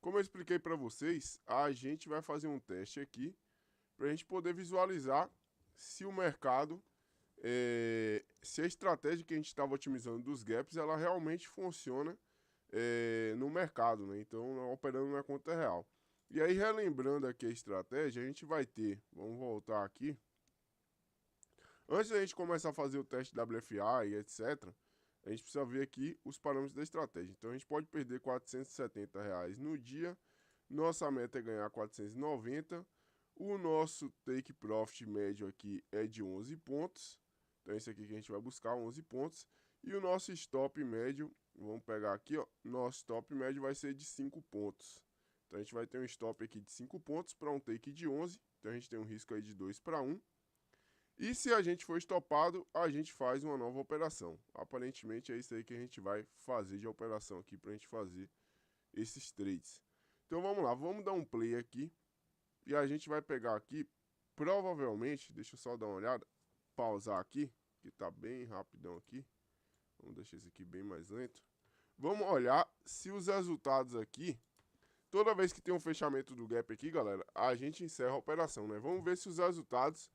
Como eu expliquei para vocês, a gente vai fazer um teste aqui para a gente poder visualizar se o mercado, se a estratégia que a gente estava otimizando dos gaps, ela realmente funciona no mercado, né? Então, operando na conta real. E aí, relembrando aqui a estratégia, a gente vai ter, vamos voltar aqui. Antes da gente começar a fazer o teste WFA e etc., a gente precisa ver aqui os parâmetros da estratégia. Então, a gente pode perder R$470 no dia. Nossa meta é ganhar 490. O nosso take profit médio aqui é de 11 pontos. Então, esse aqui que a gente vai buscar, 11 pontos. E o nosso stop médio, vamos pegar aqui, ó. Nosso stop médio vai ser de 5 pontos. Então, a gente vai ter um stop aqui de 5 pontos para um take de 11. Então, a gente tem um risco aí de 2 para 1. E se a gente for estopado, a gente faz uma nova operação. Aparentemente é isso aí que a gente vai fazer de operação aqui para a gente fazer esses trades. Então vamos lá, vamos dar um play aqui. E a gente vai pegar aqui, provavelmente, deixa eu só dar uma olhada, pausar aqui, que está bem rapidão aqui. Vamos deixar esse aqui bem mais lento. Vamos olhar se os resultados aqui, toda vez que tem um fechamento do gap aqui, galera, a gente encerra a operação, né? Vamos ver se os resultados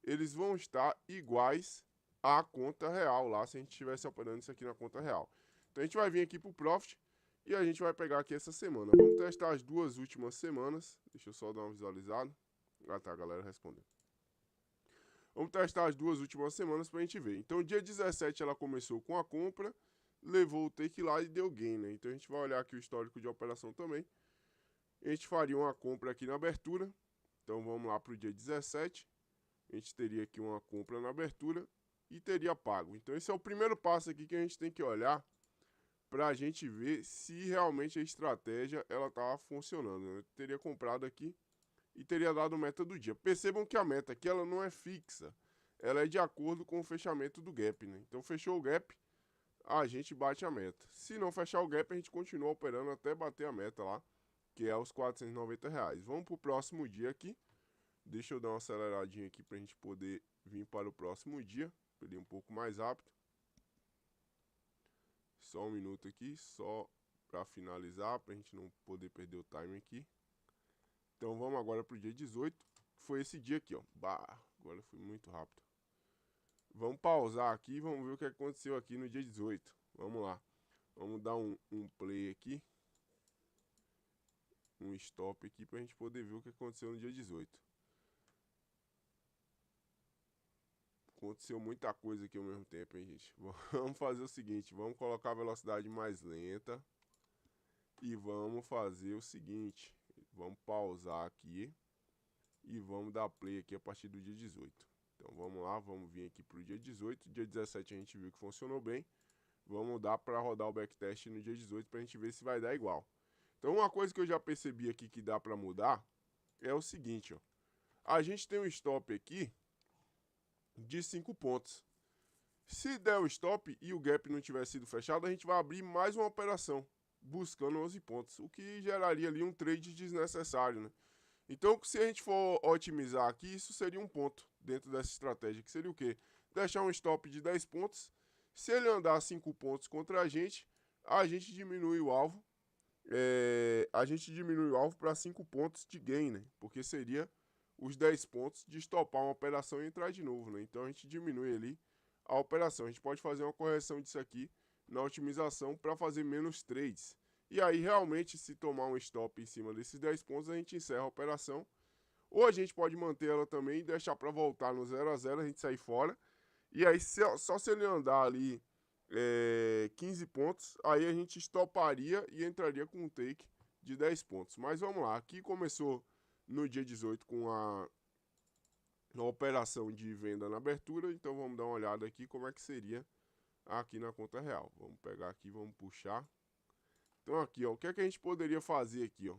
eles vão estar iguais à conta real lá, se a gente estivesse operando isso aqui na conta real. Então a gente vai vir aqui para o Profit e a gente vai pegar aqui essa semana. Vamos testar as duas últimas semanas. Deixa eu só dar uma visualizada. Ah tá, a galera respondeu. Vamos testar as duas últimas semanas para a gente ver. Então dia 17 ela começou com a compra, levou o take lá e deu gain, né? Então a gente vai olhar aqui o histórico de operação também. A gente faria uma compra aqui na abertura. Então vamos lá para o dia 17. A gente teria aqui uma compra na abertura e teria pago. Então esse é o primeiro passo aqui que a gente tem que olhar para a gente ver se realmente a estratégia ela tá funcionando, né? Eu teria comprado aqui e teria dado meta do dia. Percebam que a meta aqui ela não é fixa, ela é de acordo com o fechamento do gap, né? Então fechou o gap, a gente bate a meta. Se não fechar o gap, a gente continua operando até bater a meta lá, que é os R$490. Vamos para o próximo dia aqui. Deixa eu dar uma aceleradinha aqui para a gente poder vir para o próximo dia. Para ele ir um pouco mais rápido. Só um minuto aqui, só para finalizar, para a gente não poder perder o time aqui. Então vamos agora para o dia 18. Foi esse dia aqui, ó. Bah, agora foi muito rápido. Vamos pausar aqui e vamos ver o que aconteceu aqui no dia 18. Vamos lá. Vamos dar um play aqui. Um stop aqui para a gente poder ver o que aconteceu no dia 18. Aconteceu muita coisa aqui ao mesmo tempo, hein, gente? Vamos fazer o seguinte, vamos colocar a velocidade mais lenta. E vamos fazer o seguinte, vamos pausar aqui. E vamos dar play aqui a partir do dia 18. Então vamos lá, vamos vir aqui para o dia 18. Dia 17 a gente viu que funcionou bem. Vamos dar para rodar o backtest no dia 18 para a gente ver se vai dar igual. Então uma coisa que eu já percebi aqui que dá para mudar é o seguinte, ó. A gente tem um stop aqui de 5 pontos. Se der o stop e o gap não tiver sido fechado, a gente vai abrir mais uma operação, buscando 11 pontos, o que geraria ali um trade desnecessário, né? Então, se a gente for otimizar aqui, isso seria um ponto dentro dessa estratégia, que seria o quê? Deixar um stop de 10 pontos, se ele andar 5 pontos contra a gente diminui o alvo, para 5 pontos de gain, né? Porque seria os 10 pontos de estopar uma operação e entrar de novo, né? Então a gente diminui ali a operação. A gente pode fazer uma correção disso aqui na otimização para fazer menos trades. E aí realmente se tomar um stop em cima desses 10 pontos, a gente encerra a operação. Ou a gente pode manter ela também e deixar para voltar no 0 a 0, a gente sair fora. E aí só se ele andar ali 15 pontos, aí a gente estoparia e entraria com um take de 10 pontos. Mas vamos lá, aqui começou no dia 18 com a operação de venda na abertura, então vamos dar uma olhada aqui como é que seria aqui na conta real. Vamos pegar aqui, vamos puxar. Então aqui, ó, o que é que a gente poderia fazer aqui, ó?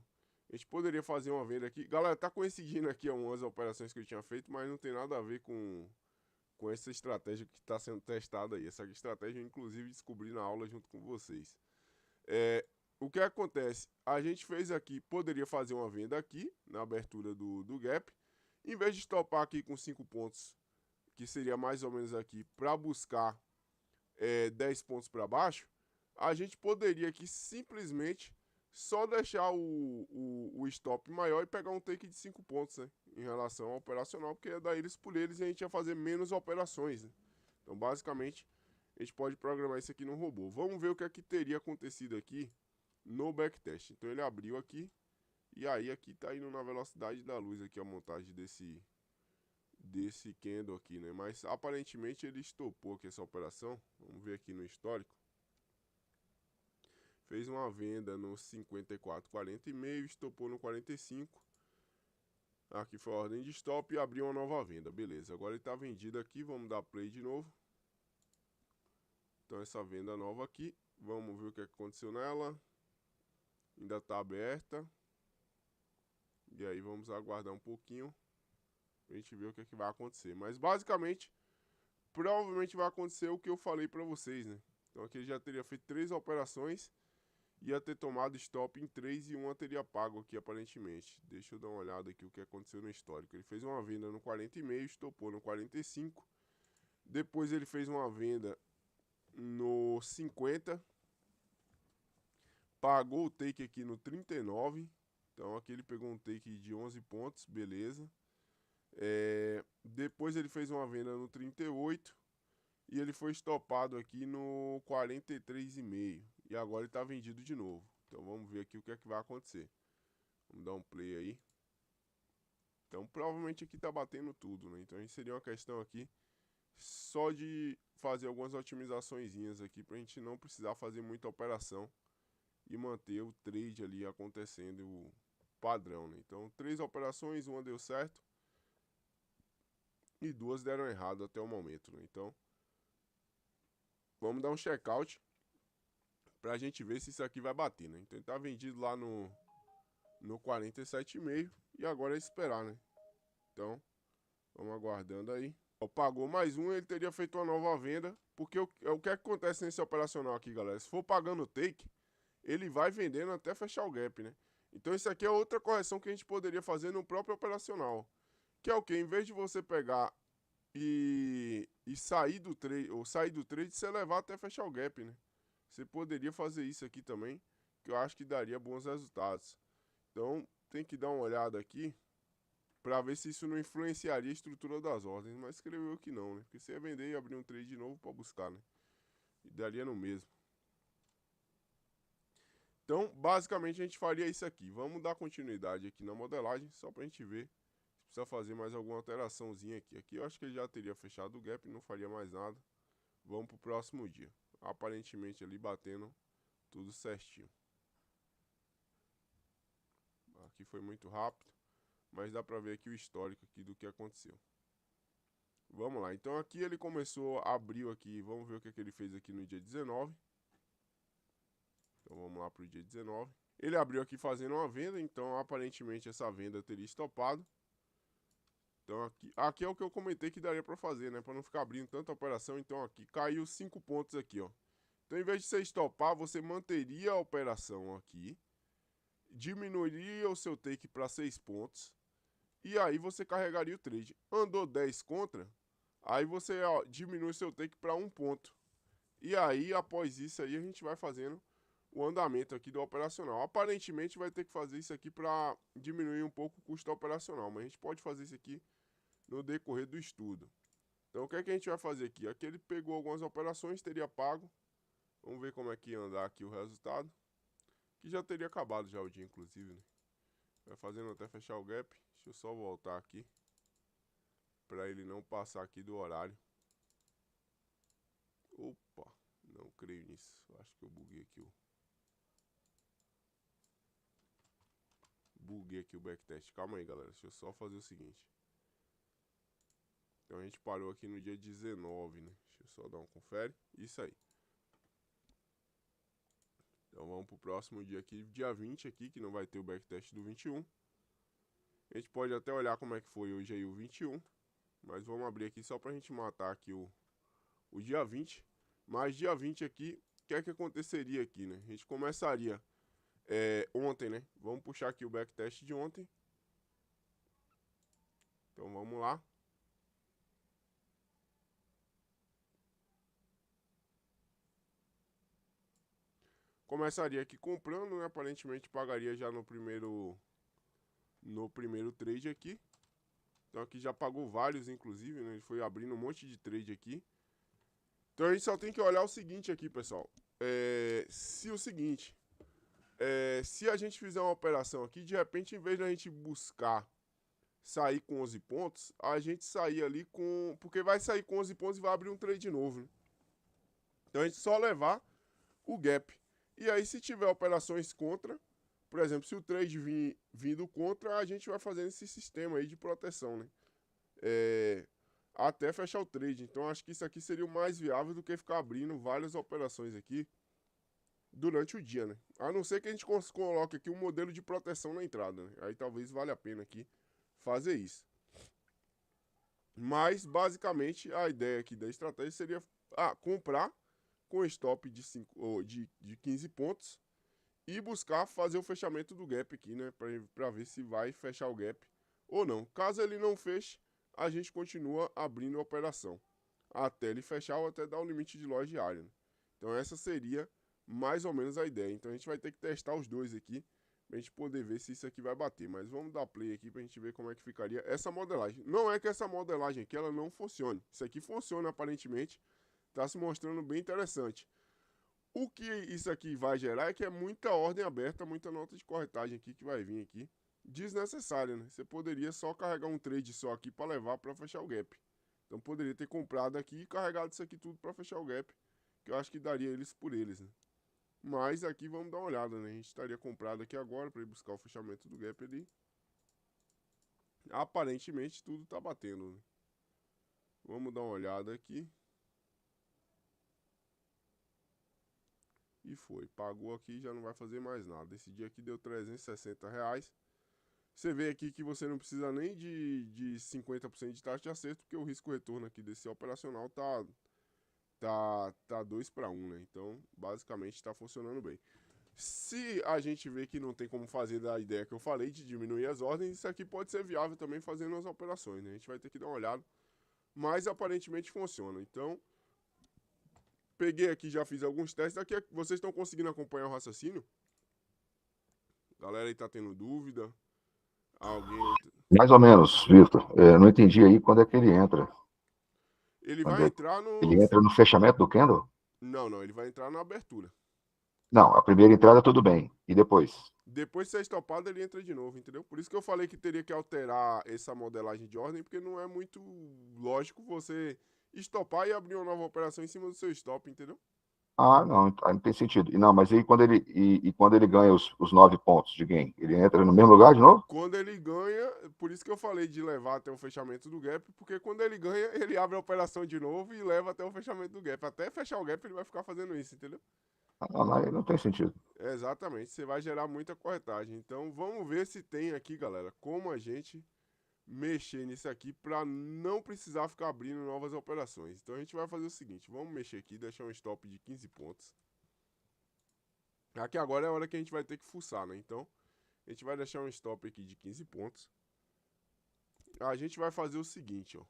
A gente poderia fazer uma venda aqui. Galera, tá coincidindo aqui algumas operações que eu tinha feito, mas não tem nada a ver com essa estratégia que está sendo testada aí. Essa estratégia eu inclusive descobri na aula junto com vocês. O que acontece? A gente fez aqui, poderia fazer uma venda aqui, na abertura do gap. Em vez de stopar aqui com 5 pontos, que seria mais ou menos aqui, para buscar 10 pontos para baixo, a gente poderia aqui simplesmente só deixar o stop maior e pegar um take de 5 pontos, né? Em relação ao operacional, porque é daí eles por eles e a gente ia fazer menos operações, né? Então, basicamente, a gente pode programar isso aqui no robô. Vamos ver o que é que teria acontecido aqui no backtest. Então, ele abriu aqui, e aí aqui tá indo na velocidade da luz aqui a montagem desse candle aqui, né? Mas, aparentemente, ele estopou aqui essa operação. Vamos ver aqui no histórico. Fez uma venda no 54,40 e meio, estopou no 45. Aqui foi a ordem de stop e abriu uma nova venda. Beleza, agora ele está vendido aqui, vamos dar play de novo. Então essa venda nova aqui, vamos ver o que aconteceu nela. Ainda está aberta. E aí vamos aguardar um pouquinho pra gente ver o que vai acontecer. Mas basicamente, provavelmente vai acontecer o que eu falei para vocês, né? Então aqui ele já teria feito 3 operações. Ia ter tomado stop em 3 e uma teria pago aqui aparentemente. Deixa eu dar uma olhada aqui o que aconteceu no histórico. Ele fez uma venda no 40,5, estopou no 45. Depois ele fez uma venda no 50. Pagou o take aqui no 39. Então aqui ele pegou um take de 11 pontos, beleza. Depois ele fez uma venda no 38. E ele foi estopado aqui no 43,5. E agora ele está vendido de novo. Então vamos ver aqui o que é que vai acontecer. Vamos dar um play aí. Então provavelmente aqui está batendo tudo, né? Então a gente seria uma questão aqui só de fazer algumas otimizaçõezinhas aqui para a gente não precisar fazer muita operação e manter o trade ali acontecendo o padrão, né? Então 3 operações, uma deu certo e 2 deram errado até o momento, né? Então vamos dar um checkout pra gente ver se isso aqui vai bater, né? Então ele tá vendido lá no 47,5 e agora é esperar, né? Então, vamos aguardando aí. Ó, pagou mais um, ele teria feito uma nova venda, porque o que acontece nesse operacional aqui, galera? Se for pagando o take, ele vai vendendo até fechar o gap, né? Então isso aqui é outra correção que a gente poderia fazer no próprio operacional. Que é o que? Em vez de você pegar e sair do trade, ou sair do trade, você levar até fechar o gap, né? Você poderia fazer isso aqui também, que eu acho que daria bons resultados. Então, tem que dar uma olhada aqui para ver se isso não influenciaria a estrutura das ordens, mas creio eu que não, né? Porque você ia vender e abrir um trade de novo para buscar, né? E daria no mesmo. Então, basicamente a gente faria isso aqui. Vamos dar continuidade aqui na modelagem, só para a gente ver se precisa fazer mais alguma alteraçãozinha aqui. Aqui eu acho que ele já teria fechado o gap, não faria mais nada. Vamos para o próximo dia. Aparentemente ali batendo tudo certinho. Aqui foi muito rápido, mas dá pra ver aqui o histórico aqui do que aconteceu. Vamos lá, então aqui ele começou, abriu aqui, vamos ver o que ele fez aqui no dia 19. Então vamos lá pro dia 19. Ele abriu aqui fazendo uma venda, então aparentemente essa venda teria estopado. Então aqui é o que eu comentei que daria pra fazer, né, pra não ficar abrindo tanta operação. Então aqui caiu 5 pontos aqui, ó. Então em vez de você estopar, você manteria a operação aqui, diminuiria o seu take para 6 pontos. E aí você carregaria o trade. Andou 10 contra, aí você diminui seu take para 1 ponto. E aí, após isso aí, a gente vai fazendo o andamento aqui do operacional. Aparentemente vai ter que fazer isso aqui para diminuir um pouco o custo operacional, mas a gente pode fazer isso aqui no decorrer do estudo. Então o que é que a gente vai fazer aqui? Aqui ele pegou algumas operações, teria pago. Vamos ver como é que ia andar aqui o resultado. Que já teria acabado já o dia, inclusive, né? Vai fazendo até fechar o gap. Deixa eu só voltar aqui para ele não passar aqui do horário. Opa, não creio nisso. Acho que eu buguei aqui o backtest. Calma aí, galera. Deixa eu só fazer o seguinte. Então a gente parou aqui no dia 19, né? Deixa eu só dar um confere. Isso aí. Então vamos pro próximo dia aqui, dia 20 aqui, que não vai ter o backtest do 21. A gente pode até olhar como é que foi hoje aí o 21. Mas vamos abrir aqui só pra gente matar aqui o dia 20. Mas dia 20 aqui, o que é que aconteceria aqui, né? A gente começaria ontem, né? Vamos puxar aqui o backtest de ontem. Então vamos lá. Começaria aqui comprando, né? Aparentemente pagaria já no primeiro trade aqui. Então aqui já pagou vários, inclusive, né? Ele foi abrindo um monte de trade aqui. Então a gente só tem que olhar o seguinte aqui, pessoal. Se a gente fizer uma operação aqui, de repente, em vez da gente buscar sair com 11 pontos, a gente sair ali com... Porque vai sair com 11 pontos e vai abrir um trade novo, né? Então a gente só levar o gap. E aí se tiver operações contra, por exemplo, se o trade vindo contra, a gente vai fazendo esse sistema aí de proteção, né? Até fechar o trade. Então acho que isso aqui seria o mais viável do que ficar abrindo várias operações aqui durante o dia, né? A não ser que a gente coloque aqui um modelo de proteção na entrada, né? Aí talvez valha a pena aqui fazer isso. Mas basicamente a ideia aqui da estratégia seria comprar com stop de 15 pontos e buscar fazer o fechamento do gap aqui, né? Para ver se vai fechar o gap ou não. Caso ele não feche, a gente continua abrindo a operação até ele fechar ou até dar o limite de loja diária, né? Então essa seria mais ou menos a ideia. Então a gente vai ter que testar os dois aqui pra gente poder ver se isso aqui vai bater. Mas vamos dar play aqui pra gente ver como é que ficaria essa modelagem. Não é que essa modelagem aqui ela não funcione. Isso aqui funciona aparentemente. Tá se mostrando bem interessante. O que isso aqui vai gerar é que é muita ordem aberta, muita nota de corretagem aqui que vai vir aqui. Desnecessária, né? Você poderia só carregar um trade só aqui para levar para fechar o gap. Então poderia ter comprado aqui e carregado isso aqui tudo para fechar o gap. Que eu acho que daria eles por eles, né? Mas aqui vamos dar uma olhada, né? A gente estaria comprado aqui agora para ir buscar o fechamento do gap ali. Aparentemente tudo tá batendo, né? Vamos dar uma olhada aqui. E foi, pagou aqui, já não vai fazer mais nada. Esse dia aqui deu R$360. Você vê aqui que você não precisa nem de 50% de taxa de acerto, porque o risco retorno aqui desse operacional tá 2 para 1, né? Então, basicamente está funcionando bem. Se a gente vê que não tem como fazer da ideia que eu falei de diminuir as ordens, isso aqui pode ser viável também fazendo as operações, né? A gente vai ter que dar uma olhada, mas aparentemente funciona. Então, peguei aqui, já fiz alguns testes. Aqui vocês estão conseguindo acompanhar o raciocínio? Galera aí tá tendo dúvida? Alguém... Mais ou menos, Vitor. Não entendi aí quando é que ele entra. Ele Quando vai é... entrar no... Ele entra no fechamento do candle? Não, ele vai entrar na abertura. Não, a primeira entrada tudo bem. E depois? Depois de ser estopado, ele entra de novo, entendeu? Por isso que eu falei que teria que alterar essa modelagem de ordem, porque não é muito lógico você estopar e abrir uma nova operação em cima do seu stop, entendeu? Ah, não, não tem sentido. Não, mas aí quando ele ganha os 9 pontos de gain, ele entra no mesmo lugar de novo? Quando ele ganha, por isso que eu falei de levar até o fechamento do gap, porque quando ele ganha, ele abre a operação de novo e leva até o fechamento do gap. Até fechar o gap, ele vai ficar fazendo isso, entendeu? Ah, mas não tem sentido. Exatamente, você vai gerar muita corretagem. Então vamos ver se tem aqui, galera, como a gente mexer nisso aqui para não precisar ficar abrindo novas operações. Então a gente vai fazer o seguinte, vamos mexer aqui, deixar um stop de 15 pontos. Aqui agora é a hora que a gente vai ter que fuçar, né? Então a gente vai deixar um stop aqui de 15 pontos. A gente vai fazer o seguinte, ó.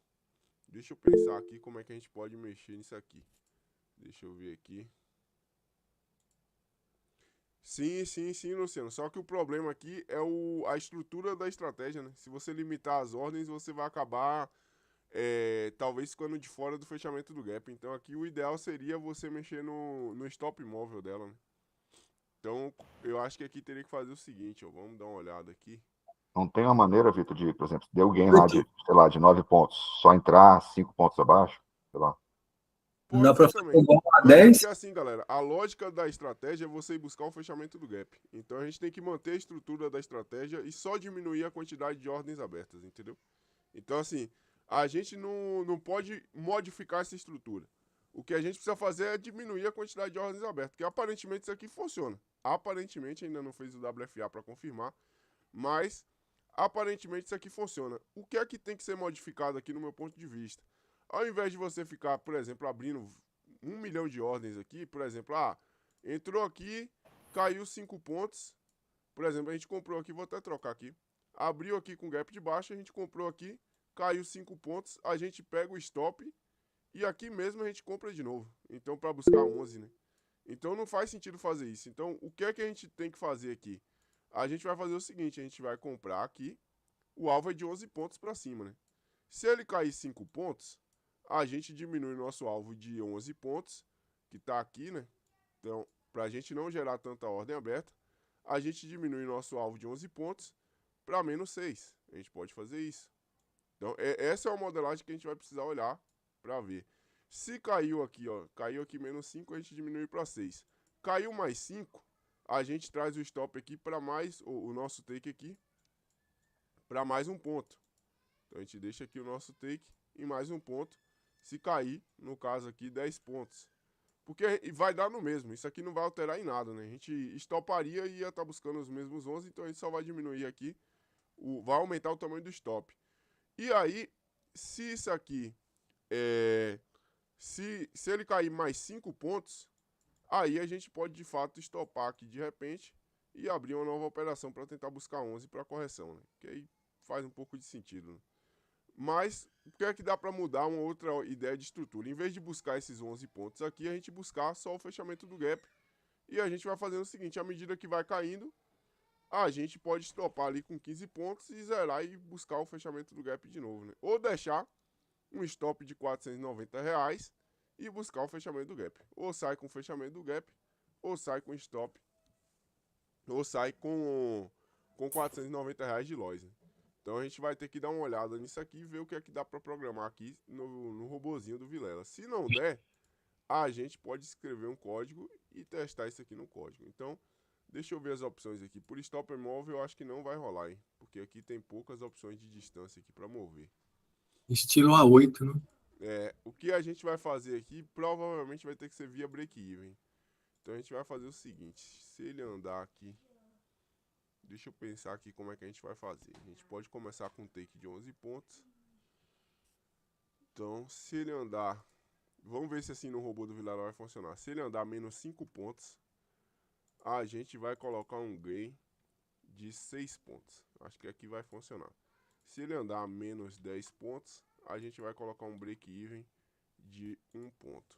Deixa eu pensar aqui como é que a gente pode mexer nisso aqui. Deixa eu ver aqui. Sim, Luciano. Só que o problema aqui é a estrutura da estratégia, né? Se você limitar as ordens, você vai acabar, talvez, ficando de fora do fechamento do gap. Então aqui o ideal seria você mexer no stop móvel dela, né? Então eu acho que aqui teria que fazer o seguinte, ó. Vamos dar uma olhada aqui. Não tem uma maneira, Vitor, de, por exemplo, deu gain lá de, sei lá, de 9 pontos, só entrar 5 pontos abaixo, sei lá. Não dá Pode pra ser ficar também. igual a Mas é 10? porque assim, galera, a lógica da estratégia é você ir buscar o fechamento do gap. Então a gente tem que manter a estrutura da estratégia e só diminuir a quantidade de ordens abertas, entendeu? Então assim, a gente não pode modificar essa estrutura. O que a gente precisa fazer é diminuir a quantidade de ordens abertas, porque aparentemente isso aqui funciona. Aparentemente ainda não fez o WFA para confirmar, mas aparentemente isso aqui funciona. O que é que tem que ser modificado aqui no meu ponto de vista? Ao invés de você ficar, por exemplo, abrindo 1 milhão de ordens aqui, por exemplo, entrou aqui, caiu 5 pontos, por exemplo, a gente comprou aqui, vou até trocar aqui, abriu aqui com gap de baixo, a gente comprou aqui, caiu 5 pontos, a gente pega o stop e aqui mesmo a gente compra de novo, então para buscar 11, né? Então não faz sentido fazer isso. Então o que é que a gente tem que fazer aqui? A gente vai fazer o seguinte, a gente vai comprar aqui, o alvo é de 11 pontos para cima, né? Se ele cair 5 pontos, a gente diminui nosso alvo de 11 pontos, que está aqui, né? Então, para a gente não gerar tanta ordem aberta, a gente diminui nosso alvo de 11 pontos para menos 6. A gente pode fazer isso. Então, essa é uma modelagem que a gente vai precisar olhar para ver. Se caiu aqui, ó, caiu aqui menos 5, a gente diminui para 6. Caiu mais 5, a gente traz o stop aqui para mais, o nosso take aqui, para mais um ponto. Então, a gente deixa aqui o nosso take em mais um ponto. Se cair, no caso aqui, 10 pontos. Porque vai dar no mesmo, isso aqui não vai alterar em nada, né? A gente estoparia e ia estar buscando os mesmos 11, então a gente só vai diminuir aqui, vai aumentar o tamanho do stop. E aí, se isso aqui, se ele cair mais 5 pontos, aí a gente pode de fato estopar aqui de repente e abrir uma nova operação para tentar buscar 11 para correção, né? Que aí faz um pouco de sentido, né? Mas, o que é que dá para mudar uma outra ideia de estrutura? Em vez de buscar esses 11 pontos aqui, a gente buscar só o fechamento do gap. E a gente vai fazendo o seguinte, à medida que vai caindo, a gente pode estopar ali com 15 pontos e zerar e buscar o fechamento do gap de novo, né? Ou deixar um stop de R$490 e buscar o fechamento do gap. Ou sai com o fechamento do gap, ou sai com stop, ou sai com R$490 de loss, né? Então a gente vai ter que dar uma olhada nisso aqui e ver o que é que dá para programar aqui no robozinho do Vilela. Se não der, a gente pode escrever um código e testar isso aqui no código. Então, deixa eu ver as opções aqui. Por stopper móvel, eu acho que não vai rolar, hein? Porque aqui tem poucas opções de distância aqui para mover. Estilo A8, né? O que a gente vai fazer aqui, provavelmente vai ter que ser via break-even. Então a gente vai fazer o seguinte, se ele andar aqui... Deixa eu pensar aqui como é que a gente vai fazer. A gente pode começar com um take de 11 pontos. Então, se ele andar... Vamos ver se assim no robô do Vilela vai funcionar. Se ele andar menos 5 pontos, a gente vai colocar um gain de 6 pontos. Acho que aqui vai funcionar. Se ele andar menos 10 pontos, a gente vai colocar um break-even de 1 ponto.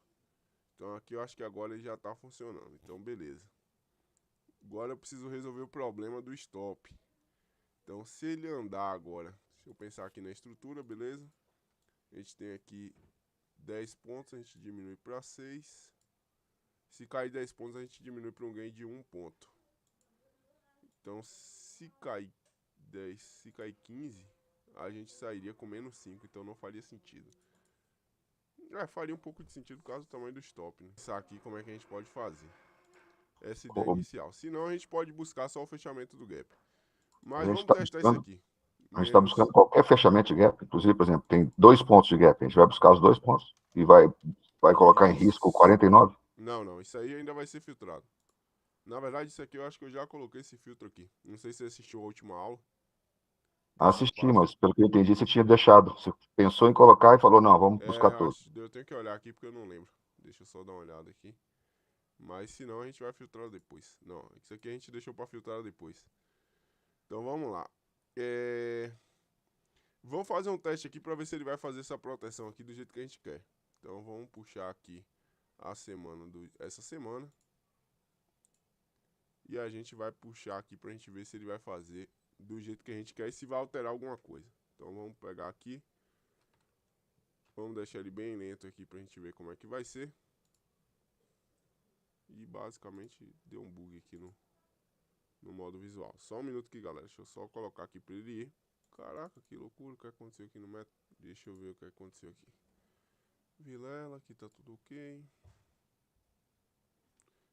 Então, aqui eu acho que agora ele já está funcionando. Então, beleza. Agora eu preciso resolver o problema do stop. Então, se ele andar agora, deixa eu pensar aqui na estrutura, beleza? A gente tem aqui 10 pontos, a gente diminui para 6. Se cair 10 pontos, a gente diminui para um gain de 1 ponto. Então, se cair 10, se cair 15, a gente sairia com menos 5, então não faria sentido. Faria um pouco de sentido caso do tamanho do stop, né? Isso aqui, como é que a gente pode fazer? Essa ideia inicial. Se não, a gente pode buscar só o fechamento do gap. Mas vamos testar isso aqui. A gente está buscando qualquer fechamento de gap. Inclusive, por exemplo, tem 2 pontos de gap. A gente vai buscar os 2 pontos e vai colocar em risco o 49? Não. Isso aí ainda vai ser filtrado. Na verdade, isso aqui eu acho que eu já coloquei esse filtro aqui. Não sei se você assistiu a última aula. Assisti, mas pelo que eu entendi, você tinha deixado. Você pensou em colocar e falou, não, vamos buscar tudo. Eu tenho que olhar aqui porque eu não lembro. Deixa eu só dar uma olhada aqui. Mas se não, a gente vai filtrar depois. Não, isso aqui a gente deixou para filtrar depois. Então vamos lá. Vamos fazer um teste aqui para ver se ele vai fazer essa proteção aqui do jeito que a gente quer. Então vamos puxar aqui a semana essa semana. E a gente vai puxar aqui para a gente ver se ele vai fazer do jeito que a gente quer e se vai alterar alguma coisa. Então vamos pegar aqui. Vamos deixar ele bem lento aqui para a gente ver como é que vai ser. E basicamente deu um bug aqui no modo visual. Só um minuto aqui, galera. Deixa eu só colocar aqui para ele ir. Caraca, que loucura. O que aconteceu aqui no método? Deixa eu ver o que aconteceu aqui. Vilela, aqui tá tudo ok.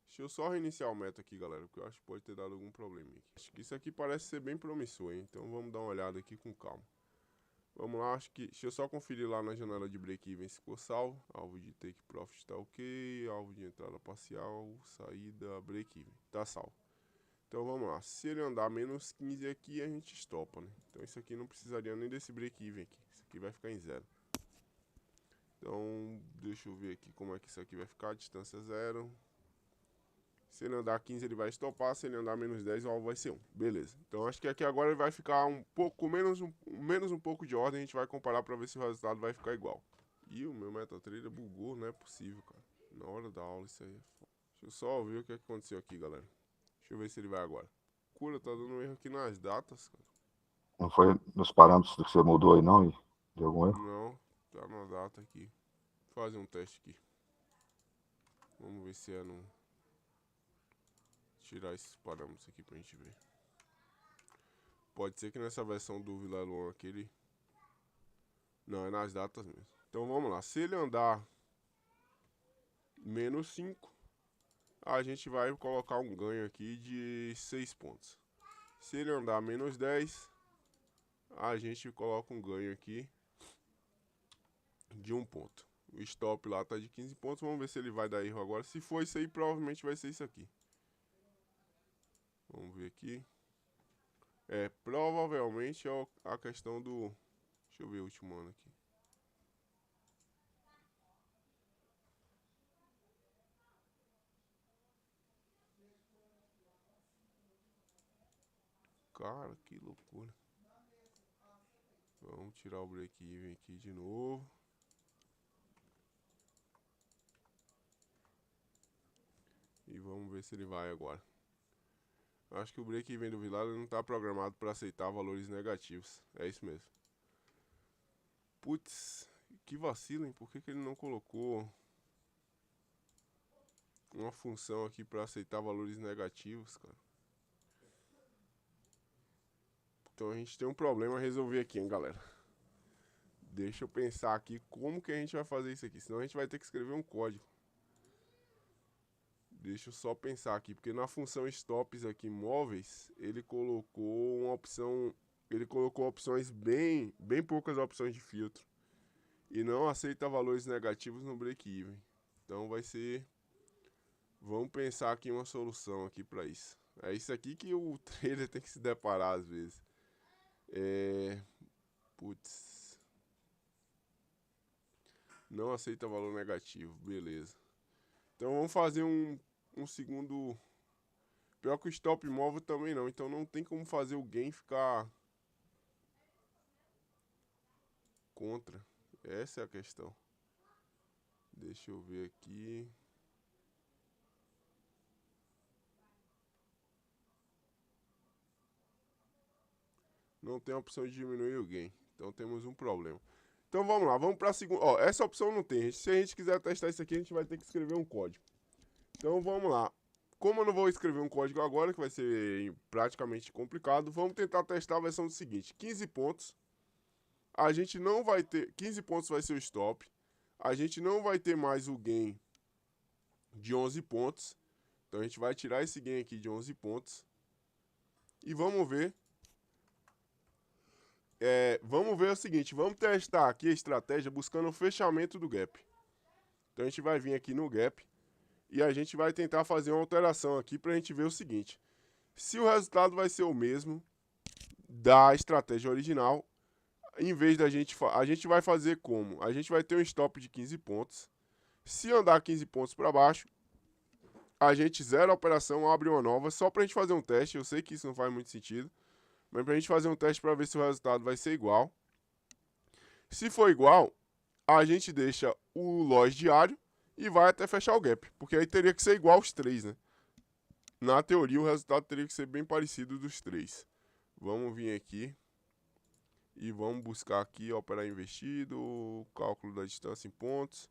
Deixa eu só reiniciar o método aqui, galera, porque eu acho que pode ter dado algum problema aqui. Acho que isso aqui parece ser bem promissor, hein? Então vamos dar uma olhada aqui com calma. Vamos lá, deixa eu só conferir lá na janela de break-even se ficou salvo. Alvo de take profit tá ok, alvo de entrada parcial, saída, break-even, tá salvo. Então vamos lá, se ele andar menos 15 aqui, a gente estopa, né? Então isso aqui não precisaria nem desse break-even aqui, isso aqui vai ficar em 0. Então, deixa eu ver aqui como é que isso aqui vai ficar, distância 0. Se ele andar 15, ele vai estopar. Se ele andar menos 10, o alvo vai ser 1. Beleza. Então, acho que aqui agora ele vai ficar um pouco, menos um pouco de ordem. A gente vai comparar para ver se o resultado vai ficar igual. E o meu MetaTrader bugou, não é possível, cara. Na hora da aula, isso aí é foda. Deixa eu só ver o que aconteceu aqui, galera. Deixa eu ver se ele vai agora. Cura, tá dando um erro aqui nas datas, cara. Não foi nos parâmetros que você mudou aí, não? E deu algum erro? Não, tá na data aqui. Vou fazer um teste aqui. Vamos ver se é no... Tirar esses parâmetros aqui pra gente ver. Pode ser que nessa versão do Vilalon aqui ele... Não, é nas datas mesmo. Então vamos lá. Se ele andar menos 5, a gente vai colocar um ganho aqui de 6 pontos. Se ele andar menos 10, a gente coloca um ganho aqui de 1 ponto. O stop lá tá de 15 pontos. Vamos ver se ele vai dar erro agora. Se for isso aí, provavelmente vai ser isso aqui. Vamos ver aqui. Provavelmente é a questão do... Deixa eu ver o último ano aqui. Cara, que loucura. Vamos tirar o break-even aqui de novo. E vamos ver se ele vai agora. Acho que o break-even do Vilar não está programado para aceitar valores negativos. É isso mesmo. Putz, que vacilo, hein? Por que ele não colocou uma função aqui para aceitar valores negativos, cara? Então a gente tem um problema a resolver aqui, hein, galera. Deixa eu pensar aqui como que a gente vai fazer isso aqui. Senão a gente vai ter que escrever um código. Deixa eu só pensar aqui, porque na função stops aqui móveis, ele colocou uma opção, ele colocou opções bem poucas opções de filtro e não aceita valores negativos no break-even. Então vai ser, vamos pensar aqui uma solução aqui para isso. É isso aqui que o trader tem que se deparar às vezes. Putz, não aceita valor negativo, beleza. Então vamos fazer um segundo. Pior que o stop móvel também não. Então não tem como fazer o gain ficar contra. Essa é a questão. Deixa eu ver aqui. Não tem a opção de diminuir o gain. Então temos um problema. Então vamos lá, vamos para a segunda. Ó, essa opção não tem. Se a gente quiser testar isso aqui, a gente vai ter que escrever um código. Então vamos lá. Como eu não vou escrever um código agora, que vai ser praticamente complicado, vamos tentar testar a versão do seguinte: 15 pontos. A gente não vai ter... 15 pontos vai ser o stop. A gente não vai ter mais o gain de 11 pontos. Então a gente vai tirar esse gain aqui de 11 pontos. E vamos ver. Vamos ver o seguinte. Vamos testar aqui a estratégia buscando o fechamento do gap. Então a gente vai vir aqui no gap. E a gente vai tentar fazer uma alteração aqui para a gente ver o seguinte. Se o resultado vai ser o mesmo da estratégia original, em vez da gente vai fazer como? A gente vai ter um stop de 15 pontos. Se andar 15 pontos para baixo, a gente zera a operação, abre uma nova, só para a gente fazer um teste. Eu sei que isso não faz muito sentido, mas para a gente fazer um teste para ver se o resultado vai ser igual. Se for igual, a gente deixa o loss diário e vai até fechar o gap, porque aí teria que ser igual aos três, né? Na teoria, o resultado teria que ser bem parecido dos três. Vamos vir aqui e vamos buscar aqui, operar investido, cálculo da distância em pontos,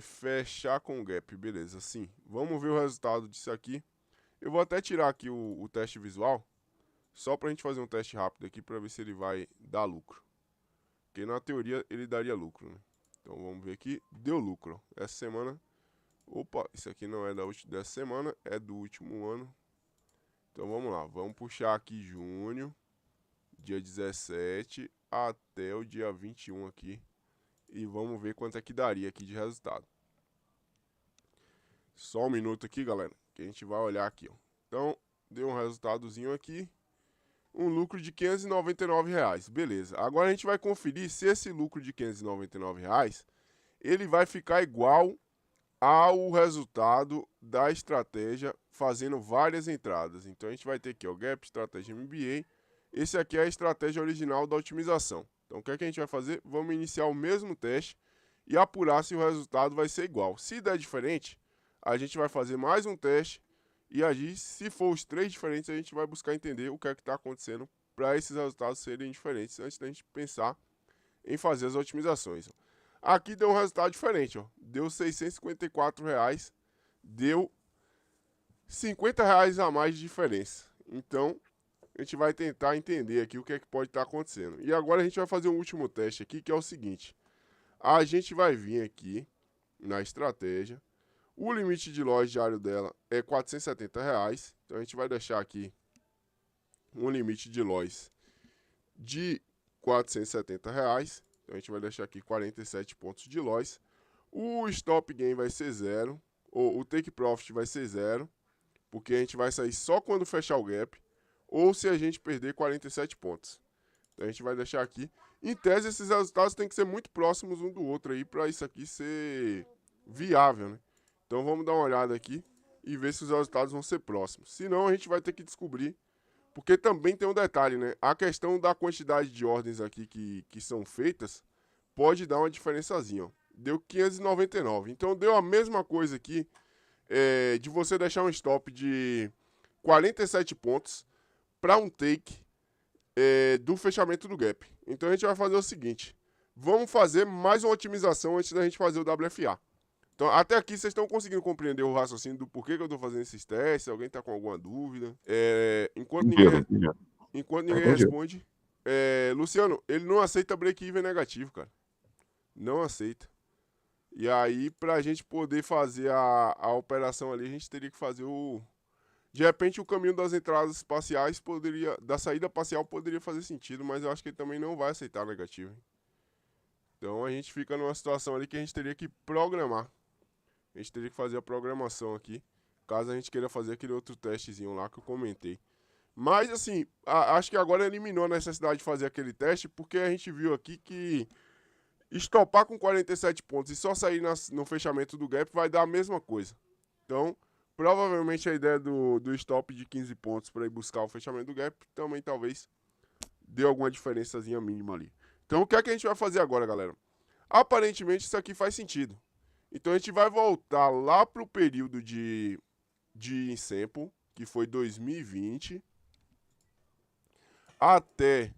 fechar com o gap, beleza, sim. Vamos ver o resultado disso aqui. Eu vou até tirar aqui o teste visual, só para a gente fazer um teste rápido aqui, para ver se ele vai dar lucro. Porque na teoria ele daria lucro, né? Então vamos ver aqui, deu lucro. Essa semana, opa, isso aqui não é dessa semana, é do último ano. Então vamos lá, vamos puxar aqui junho, dia 17 até o dia 21 aqui. E vamos ver quanto é que daria aqui de resultado. Só um minuto aqui, galera, que a gente vai olhar aqui, ó. Então, deu um resultadozinho aqui. Um lucro de R$ 599, beleza. Agora a gente vai conferir se esse lucro de R$ 599, ele vai ficar igual ao resultado da estratégia fazendo várias entradas. Então a gente vai ter aqui, ó, Gap, Estratégia MBA. Esse aqui é a estratégia original da otimização. Então o que é que a gente vai fazer? Vamos iniciar o mesmo teste e apurar se o resultado vai ser igual. Se der diferente, a gente vai fazer mais um teste e aí, se for os 3 diferentes, a gente vai buscar entender o que é que está acontecendo para esses resultados serem diferentes antes da gente pensar em fazer as otimizações. Aqui deu um resultado diferente, ó. Deu R$ 654, deu R$ 50 a mais de diferença. Então, a gente vai tentar entender aqui o que é que pode estar acontecendo. E agora a gente vai fazer um último teste aqui, que é o seguinte. A gente vai vir aqui na estratégia. O limite de loja diário dela é R$ 470. Então, a gente vai deixar aqui um limite de lojas de R$ 470. Então, a gente vai deixar aqui 47 pontos de loss. O stop gain vai ser 0. Ou o take profit vai ser 0. Porque a gente vai sair só quando fechar o gap. Ou se a gente perder 47 pontos. Então, a gente vai deixar aqui. Em tese, esses resultados têm que ser muito próximos um do outro aí. Para isso aqui ser viável, né? Então, vamos dar uma olhada aqui. E ver se os resultados vão ser próximos. Senão, a gente vai ter que descobrir. Porque também tem um detalhe, né? A questão da quantidade de ordens aqui que são feitas pode dar uma diferençazinha, ó. Deu 599. Então, deu a mesma coisa aqui de você deixar um stop de 47 pontos para um take do fechamento do gap. Então, a gente vai fazer o seguinte. Vamos fazer mais uma otimização antes da gente fazer o WFA. Então, até aqui vocês estão conseguindo compreender o raciocínio do porquê que eu estou fazendo esses testes? Alguém está com alguma dúvida? Enquanto ninguém responde, Luciano, ele não aceita break-even negativo, cara. Não aceita. E aí, para a gente poder fazer a operação ali, a gente teria que fazer de repente, o caminho das entradas parciais da saída parcial poderia fazer sentido, mas eu acho que ele também não vai aceitar negativo. Então, a gente fica numa situação ali que a gente teria que programar. A gente teria que fazer a programação aqui, caso a gente queira fazer aquele outro testezinho lá que eu comentei. Mas, assim, acho que agora eliminou a necessidade de fazer aquele teste, porque a gente viu aqui que estopar com 47 pontos e só sair no fechamento do gap vai dar a mesma coisa. Então, provavelmente a ideia do stop de 15 pontos para ir buscar o fechamento do gap também talvez dê alguma diferençazinha mínima ali. Então, o que é que a gente vai fazer agora, galera? Aparentemente, isso aqui faz sentido. Então, a gente vai voltar lá para o período de sample, que foi 2020, até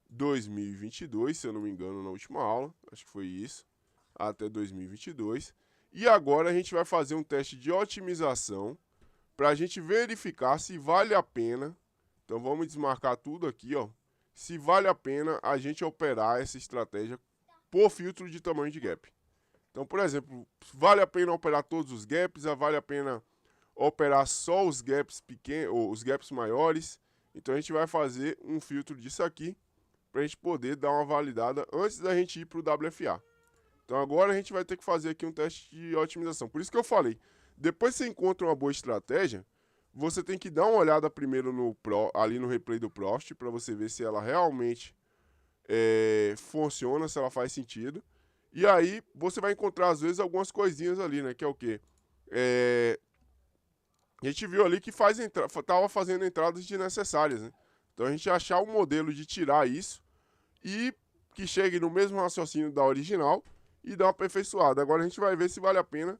2022, se eu não me engano, na última aula. Acho que foi isso. Até 2022. E agora a gente vai fazer um teste de otimização para a gente verificar se vale a pena. Então, vamos desmarcar tudo aqui, ó. Se vale a pena a gente operar essa estratégia por filtro de tamanho de gap. Então, por exemplo, vale a pena operar todos os gaps, vale a pena operar só os gaps pequenos, ou os gaps maiores. Então, a gente vai fazer um filtro disso aqui, para a gente poder dar uma validada antes da gente ir para o WFA. Então, agora a gente vai ter que fazer aqui um teste de otimização. Por isso que eu falei, depois que você encontra uma boa estratégia, você tem que dar uma olhada primeiro ali no replay do Profit, para você ver se ela realmente funciona, se ela faz sentido. E aí, você vai encontrar, às vezes, algumas coisinhas ali, né? Que é o quê? A gente viu ali que estava fazendo entradas desnecessárias, né? Então, a gente achar um modelo de tirar isso e que chegue no mesmo raciocínio da original e dar uma aperfeiçoada. Agora, a gente vai ver se vale a pena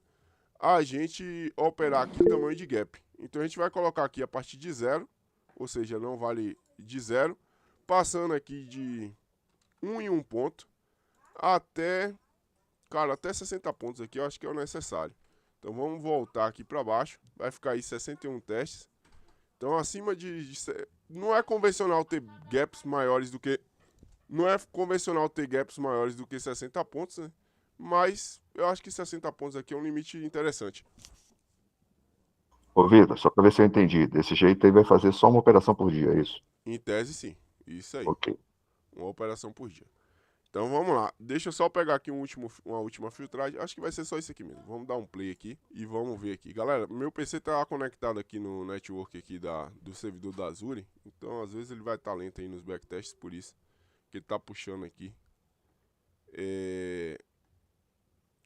a gente operar aqui o tamanho de gap. Então, a gente vai colocar aqui a partir de 0, ou seja, não vale de 0, passando aqui de 1 em 1 ponto até 60 pontos aqui, eu acho que é o necessário. Então, vamos voltar aqui para baixo. Vai ficar aí 61 testes. Então, acima não é convencional ter gaps maiores do que... Não é convencional ter gaps maiores do que 60 pontos, né? Mas eu acho que 60 pontos aqui é um limite interessante. Ô, Vitor, só para ver se eu entendi. Desse jeito aí vai fazer só uma operação por dia, é isso? Em tese, sim. Isso aí. Ok. Uma operação por dia. Então, vamos lá. Deixa eu só pegar aqui uma última filtragem. Acho que vai ser só isso aqui mesmo. Vamos dar um play aqui e vamos ver aqui. Galera, meu PC tá conectado aqui no network aqui do servidor da Azure. Então, às vezes ele vai estar lento aí nos backtests, por isso que ele tá puxando aqui.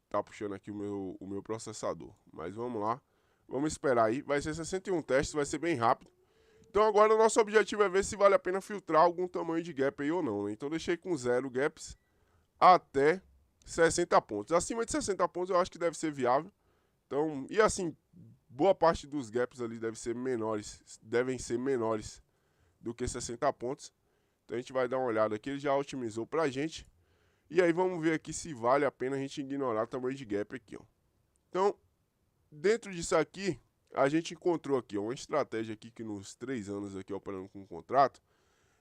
Tá puxando aqui o meu processador. Mas vamos lá. Vamos esperar aí. Vai ser 61 testes, vai ser bem rápido. Então agora o nosso objetivo é ver se vale a pena filtrar algum tamanho de gap aí ou não, né? Então deixei com 0 gaps até 60 pontos. Acima de 60 pontos eu acho que deve ser viável. Então, e assim, boa parte dos gaps ali devem ser menores do que 60 pontos. Então a gente vai dar uma olhada aqui, ele já otimizou pra gente. E aí vamos ver aqui se vale a pena a gente ignorar o tamanho de gap aqui, ó. Então, dentro disso aqui, a gente encontrou aqui, ó, uma estratégia aqui que nos 3 anos aqui operando com o contrato,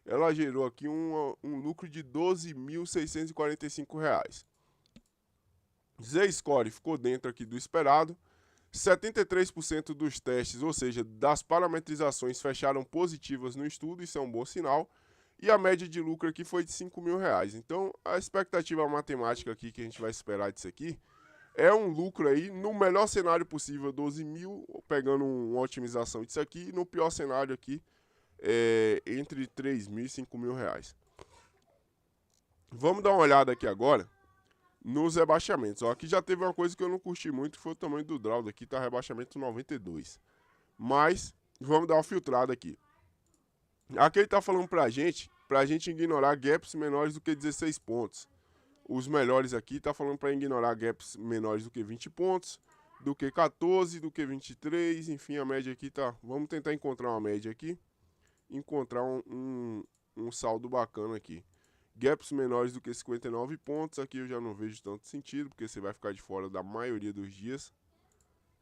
ela gerou aqui um lucro de R$ 12.645. Z-Score ficou dentro aqui do esperado. 73% dos testes, ou seja, das parametrizações, fecharam positivas no estudo, isso é um bom sinal. E a média de lucro aqui foi de R$5.000. Então, a expectativa matemática aqui que a gente vai esperar disso aqui é um lucro aí, no melhor cenário possível, 12 mil, pegando uma otimização disso aqui, e no pior cenário aqui, entre 3 mil e 5 mil reais. Vamos dar uma olhada aqui agora nos rebaixamentos. Ó, aqui já teve uma coisa que eu não curti muito, que foi o tamanho do draw daqui, tá rebaixamento 92. Mas, vamos dar uma filtrada aqui. Aqui ele tá falando pra gente ignorar gaps menores do que 16 pontos. Os melhores aqui tá falando para ignorar gaps menores do que 20 pontos, do que 14, do que 23, enfim, a média aqui tá... Vamos tentar encontrar uma média aqui, encontrar um saldo bacana aqui. Gaps menores do que 59 pontos, aqui eu já não vejo tanto sentido, porque você vai ficar de fora da maioria dos dias.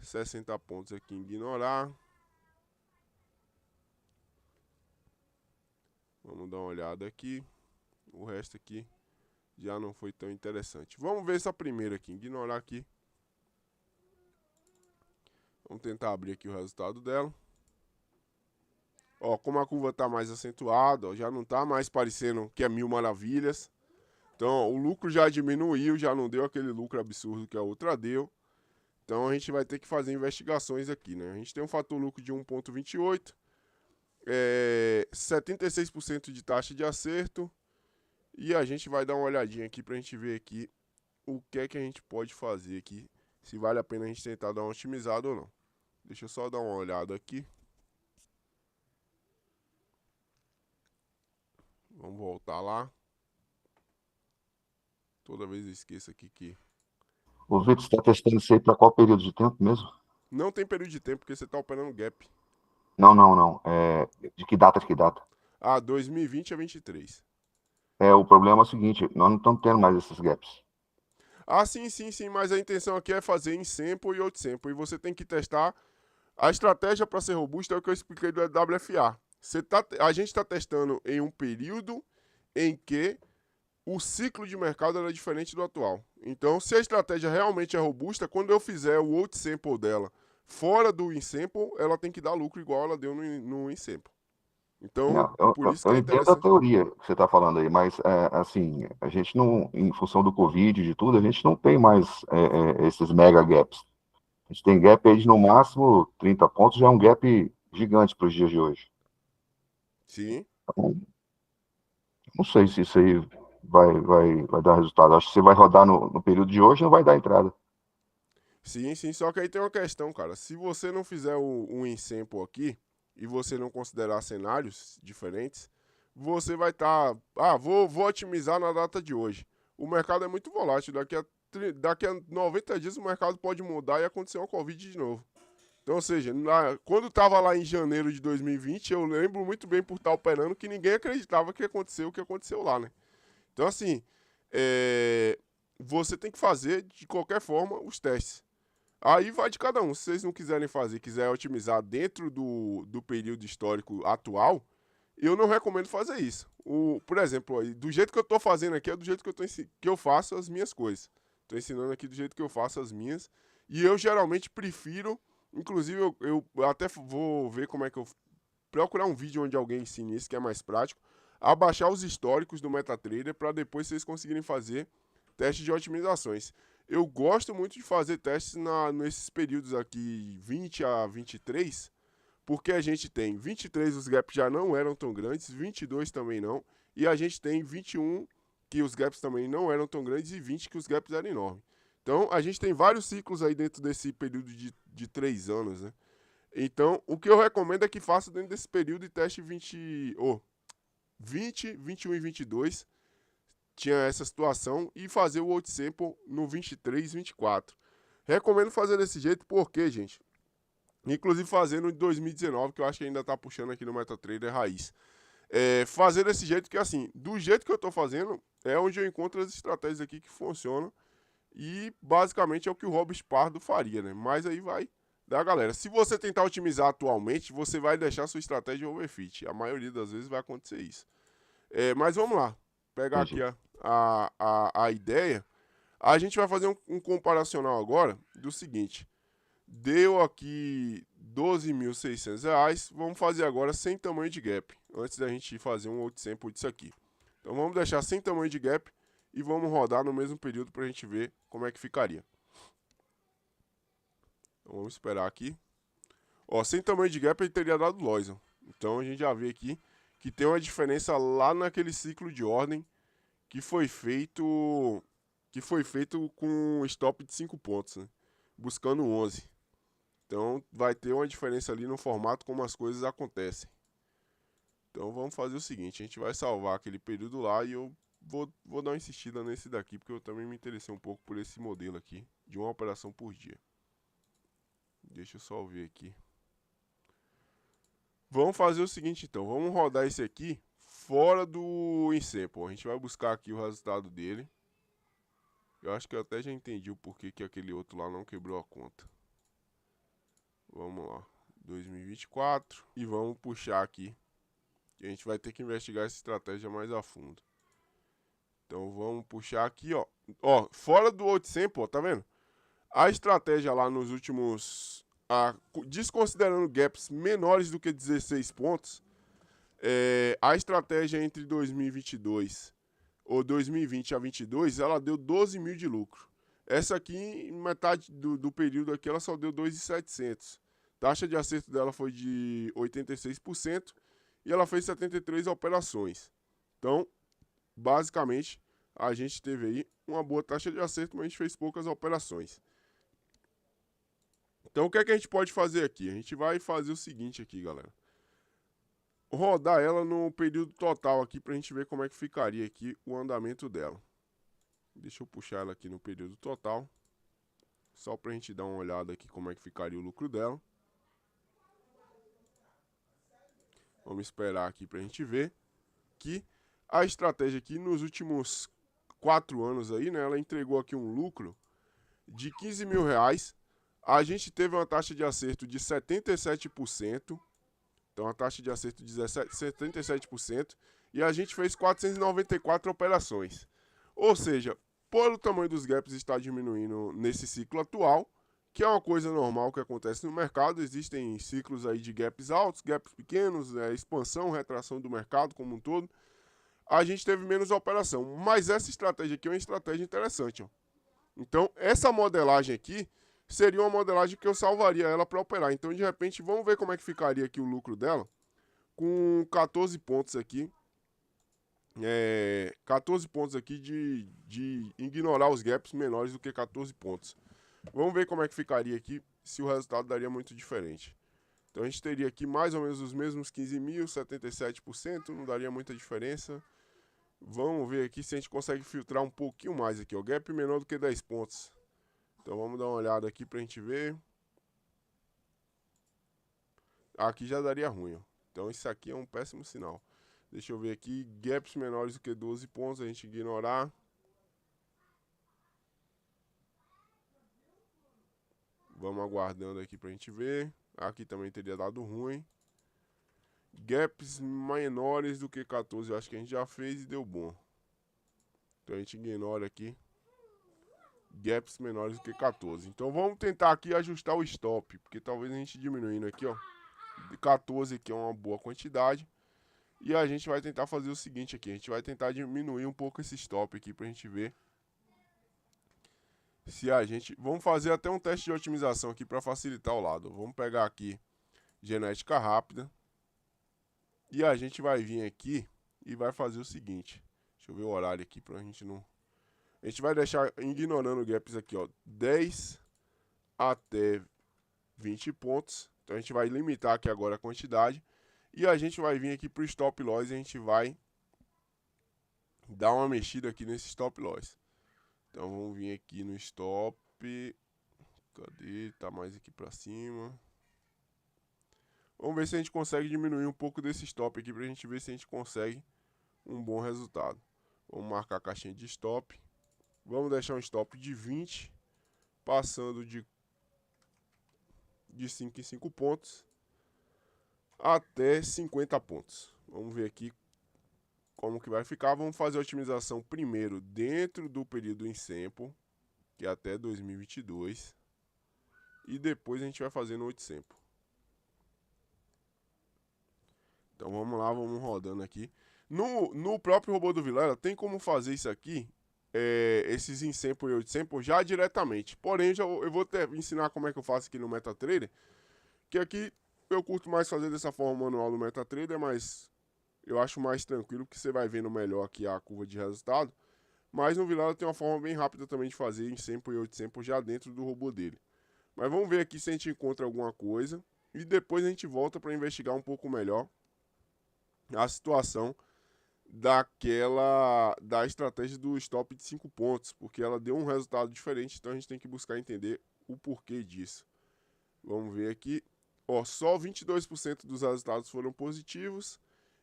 60 pontos aqui, ignorar. Vamos dar uma olhada aqui, o resto aqui já não foi tão interessante. Vamos ver essa primeira aqui, ignorar aqui. Vamos tentar abrir aqui o resultado dela. Ó, como a curva tá mais acentuada, ó, já não tá mais parecendo que é 1000 maravilhas. Então, ó, o lucro já diminuiu, já não deu aquele lucro absurdo que a outra deu. Então, a gente vai ter que fazer investigações aqui, né? A gente tem um fator lucro de 1,28, 76% de taxa de acerto. E a gente vai dar uma olhadinha aqui pra gente ver aqui o que é que a gente pode fazer aqui, se vale a pena a gente tentar dar uma otimizada ou não. Deixa eu só dar uma olhada aqui. Vamos voltar lá. Toda vez eu esqueço aqui que... O Vitor está testando isso aí para qual período de tempo mesmo? Não tem período de tempo, porque você está operando gap. Não. De que data, Ah, 2020 a 23. O problema é o seguinte, nós não estamos tendo mais esses gaps. Ah, sim, mas a intenção aqui é fazer em sample e out sample. E você tem que testar. A estratégia para ser robusta é o que eu expliquei do WFA. A gente está testando em um período em que o ciclo de mercado era diferente do atual. Então, se a estratégia realmente é robusta, quando eu fizer o out sample dela fora do in sample, ela tem que dar lucro igual ela deu no in sample. Então, por isso que eu é entendo a teoria que você está falando aí, mas assim, a gente não, em função do Covid e de tudo, a gente não tem mais esses mega gaps. A gente tem gap aí de no máximo 30 pontos, já é um gap gigante para os dias de hoje. Sim. Então, não sei se isso aí vai dar resultado. Acho que você vai rodar no período de hoje, não vai dar entrada. Sim, só que aí tem uma questão, cara. Se você não fizer um in sample aqui, e você não considerar cenários diferentes, você vai estar... vou otimizar na data de hoje. O mercado é muito volátil. Daqui a 90 dias o mercado pode mudar e acontecer uma Covid de novo. Então, ou seja, quando estava lá em janeiro de 2020, eu lembro muito bem por estar operando que ninguém acreditava que aconteceu o que aconteceu lá, né? Então, assim, você tem que fazer, de qualquer forma, os testes. Aí vai de cada um. Se vocês não quiserem fazer, quiserem otimizar dentro do período histórico atual, eu não recomendo fazer isso. Por exemplo, do jeito que eu estou fazendo aqui, é do jeito que eu faço as minhas coisas. Estou ensinando aqui do jeito que eu faço as minhas. E eu geralmente prefiro, inclusive eu até vou ver como é que eu... Procurar um vídeo onde alguém ensine isso, que é mais prático. Abaixar os históricos do MetaTrader para depois vocês conseguirem fazer testes de otimizações. Eu gosto muito de fazer testes nesses períodos aqui, 20 a 23, porque a gente tem 23, os gaps já não eram tão grandes, 22 também não, e a gente tem 21, que os gaps também não eram tão grandes, e 20, que os gaps eram enormes. Então, a gente tem vários ciclos aí dentro desse período de 3 anos, né? Então, o que eu recomendo é que faça dentro desse período de teste 20, 21 e 22, tinha essa situação, e fazer o out sample no 23 e 24. Recomendo fazer desse jeito porque, gente, inclusive fazendo em 2019, que eu acho que ainda tá puxando aqui no MetaTrader raiz. Fazer desse jeito que, assim, do jeito que eu tô fazendo, é onde eu encontro as estratégias aqui que funcionam. E, basicamente, é o que o Robert Pardo faria, né? Mas aí vai da galera. Se você tentar otimizar atualmente, você vai deixar sua estratégia overfit. A maioria das vezes vai acontecer isso. Mas vamos lá. Pegar aqui a ideia. A gente vai fazer um comparacional agora do seguinte. Deu aqui R$12.600. Vamos fazer agora sem tamanho de gap. Antes da gente fazer um outro sample disso aqui. Então vamos deixar sem tamanho de gap. E vamos rodar no mesmo período para a gente ver como é que ficaria. Então vamos esperar aqui. Ó, sem tamanho de gap ele teria dado loss. Ó. Então a gente já vê aqui que tem uma diferença lá naquele ciclo de ordem que foi feito com stop de 5 pontos, né? Buscando 11. Então vai ter uma diferença ali no formato como as coisas acontecem. Então vamos fazer o seguinte, a gente vai salvar aquele período lá e eu vou dar uma insistida nesse daqui, porque eu também me interessei um pouco por esse modelo aqui, de uma operação por dia. Deixa eu só ver aqui. Vamos fazer o seguinte então, vamos rodar esse aqui fora do Insample. A gente vai buscar aqui o resultado dele. Eu acho que eu até já entendi o porquê que aquele outro lá não quebrou a conta. Vamos lá, 2024, e vamos puxar aqui. A gente vai ter que investigar essa estratégia mais a fundo. Então vamos puxar aqui, ó. Ó, fora do outro sample, ó, tá vendo? A estratégia lá nos últimos... desconsiderando gaps menores do que 16 pontos, a estratégia entre 2022 ou 2020 a 22, ela deu 12 mil de lucro. Essa aqui, em metade do período aqui, ela só deu 2.700. Taxa de acerto dela foi de 86% e ela fez 73 operações. Então, basicamente, a gente teve aí uma boa taxa de acerto, mas a gente fez poucas operações. Então, o que é que a gente pode fazer aqui? A gente vai fazer o seguinte aqui, galera. Rodar ela no período total aqui pra gente ver como é que ficaria aqui o andamento dela. Deixa eu puxar ela aqui no período total. Só pra gente dar uma olhada aqui como é que ficaria o lucro dela. Vamos esperar aqui pra gente ver que a estratégia aqui nos últimos 4 anos aí, né? Ela entregou aqui um lucro de R$15 mil. A gente teve uma taxa de acerto de 77%. Então a taxa de acerto de 77%. E a gente fez 494 operações. Ou seja, pelo tamanho dos gaps está diminuindo nesse ciclo atual, que é uma coisa normal que acontece no mercado. Existem ciclos aí de gaps altos, gaps pequenos, expansão, retração do mercado como um todo. A gente teve menos operação, mas essa estratégia aqui é uma estratégia interessante. Ó. Então, essa modelagem aqui seria uma modelagem que eu salvaria ela para operar. Então, de repente, vamos ver como é que ficaria aqui o lucro dela com 14 pontos aqui. 14 pontos aqui de ignorar os gaps menores do que 14 pontos. Vamos ver como é que ficaria aqui se o resultado daria muito diferente. Então, a gente teria aqui mais ou menos os mesmos 15 mil, 77%, não daria muita diferença. Vamos ver aqui se a gente consegue filtrar um pouquinho mais aqui, ó. Gap menor do que 10 pontos. Então vamos dar uma olhada aqui pra gente ver. Aqui já daria ruim, ó. Então isso aqui é um péssimo sinal. Deixa eu ver aqui. Gaps menores do que 12 pontos, a gente ignorar. Vamos aguardando aqui pra gente ver. Aqui também teria dado ruim. Gaps menores do que 14, eu acho que a gente já fez e deu bom. Então a gente ignora aqui. Gaps menores do que 14. Então vamos tentar aqui ajustar o stop, porque talvez a gente diminuindo aqui, ó, de 14 aqui é uma boa quantidade. E a gente vai tentar fazer o seguinte aqui, a gente vai tentar diminuir um pouco esse stop aqui pra gente ver se a gente... Vamos fazer até um teste de otimização aqui para facilitar o lado. Vamos pegar aqui genética rápida. E a gente vai vir aqui e vai fazer o seguinte. Deixa eu ver o horário aqui pra gente não... A gente vai deixar ignorando gaps aqui, ó, 10 até 20 pontos. Então a gente vai limitar aqui agora a quantidade. E a gente vai vir aqui pro stop loss e a gente vai dar uma mexida aqui nesse stop loss. Então vamos vir aqui no stop. Cadê? Tá mais aqui pra cima. Vamos ver se a gente consegue diminuir um pouco desse stop aqui pra gente ver se a gente consegue um bom resultado. Vamos marcar a caixinha de stop. Vamos deixar um stop de 20, passando de 5 em 5 pontos até 50 pontos. Vamos ver aqui como que vai ficar. Vamos fazer a otimização primeiro dentro do período em sample, que é até 2022. E depois a gente vai fazer no 8 sample. Então vamos lá, vamos rodando aqui. No próprio robô do Vilela tem como fazer isso aqui, esses in sample e 8 sample já diretamente. Porém, eu vou ensinar como é que eu faço aqui no MetaTrader, que aqui eu curto mais fazer dessa forma manual no MetaTrader, mas eu acho mais tranquilo, porque você vai vendo melhor aqui a curva de resultado. Mas no Vilela tem uma forma bem rápida também de fazer in sample e 8 sample já dentro do robô dele. Mas vamos ver aqui se a gente encontra alguma coisa e depois a gente volta para investigar um pouco melhor a situação da estratégia do stop de 5 pontos, porque ela deu um resultado diferente, então a gente tem que buscar entender o porquê disso. Vamos ver aqui, ó, só 22% dos resultados foram positivos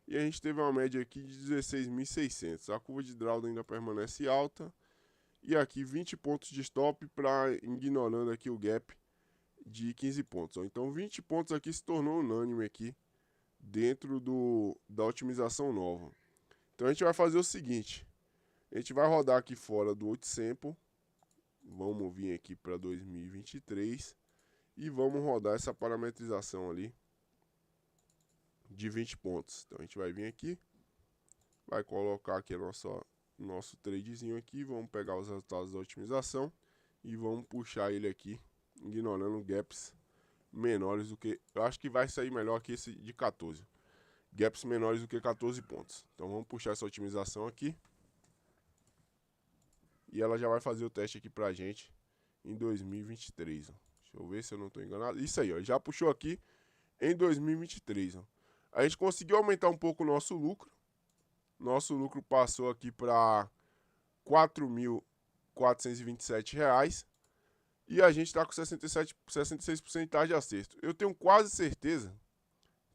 e a gente teve uma média aqui de 16.600. A curva de Drawdown ainda permanece alta e aqui 20 pontos de stop para ignorando aqui o gap de 15 pontos. Ó. Então 20 pontos aqui se tornou unânime aqui dentro da otimização nova. Então a gente vai fazer o seguinte, a gente vai rodar aqui fora do 8 sample, vamos vir aqui para 2023 e vamos rodar essa parametrização ali de 20 pontos. Então a gente vai vir aqui, vai colocar aqui nosso tradezinho aqui, vamos pegar os resultados da otimização e vamos puxar ele aqui, ignorando gaps menores do que, eu acho que vai sair melhor que esse de 14. Gaps menores do que 14 pontos. Então vamos puxar essa otimização aqui. E ela já vai fazer o teste aqui pra gente em 2023. Ó. Deixa eu ver se eu não estou enganado. Isso aí, ó, já puxou aqui em 2023. Ó. A gente conseguiu aumentar um pouco o nosso lucro. Nosso lucro passou aqui para R$ 4.427. E a gente está com 66% de taxa de acerto. Eu tenho quase certeza...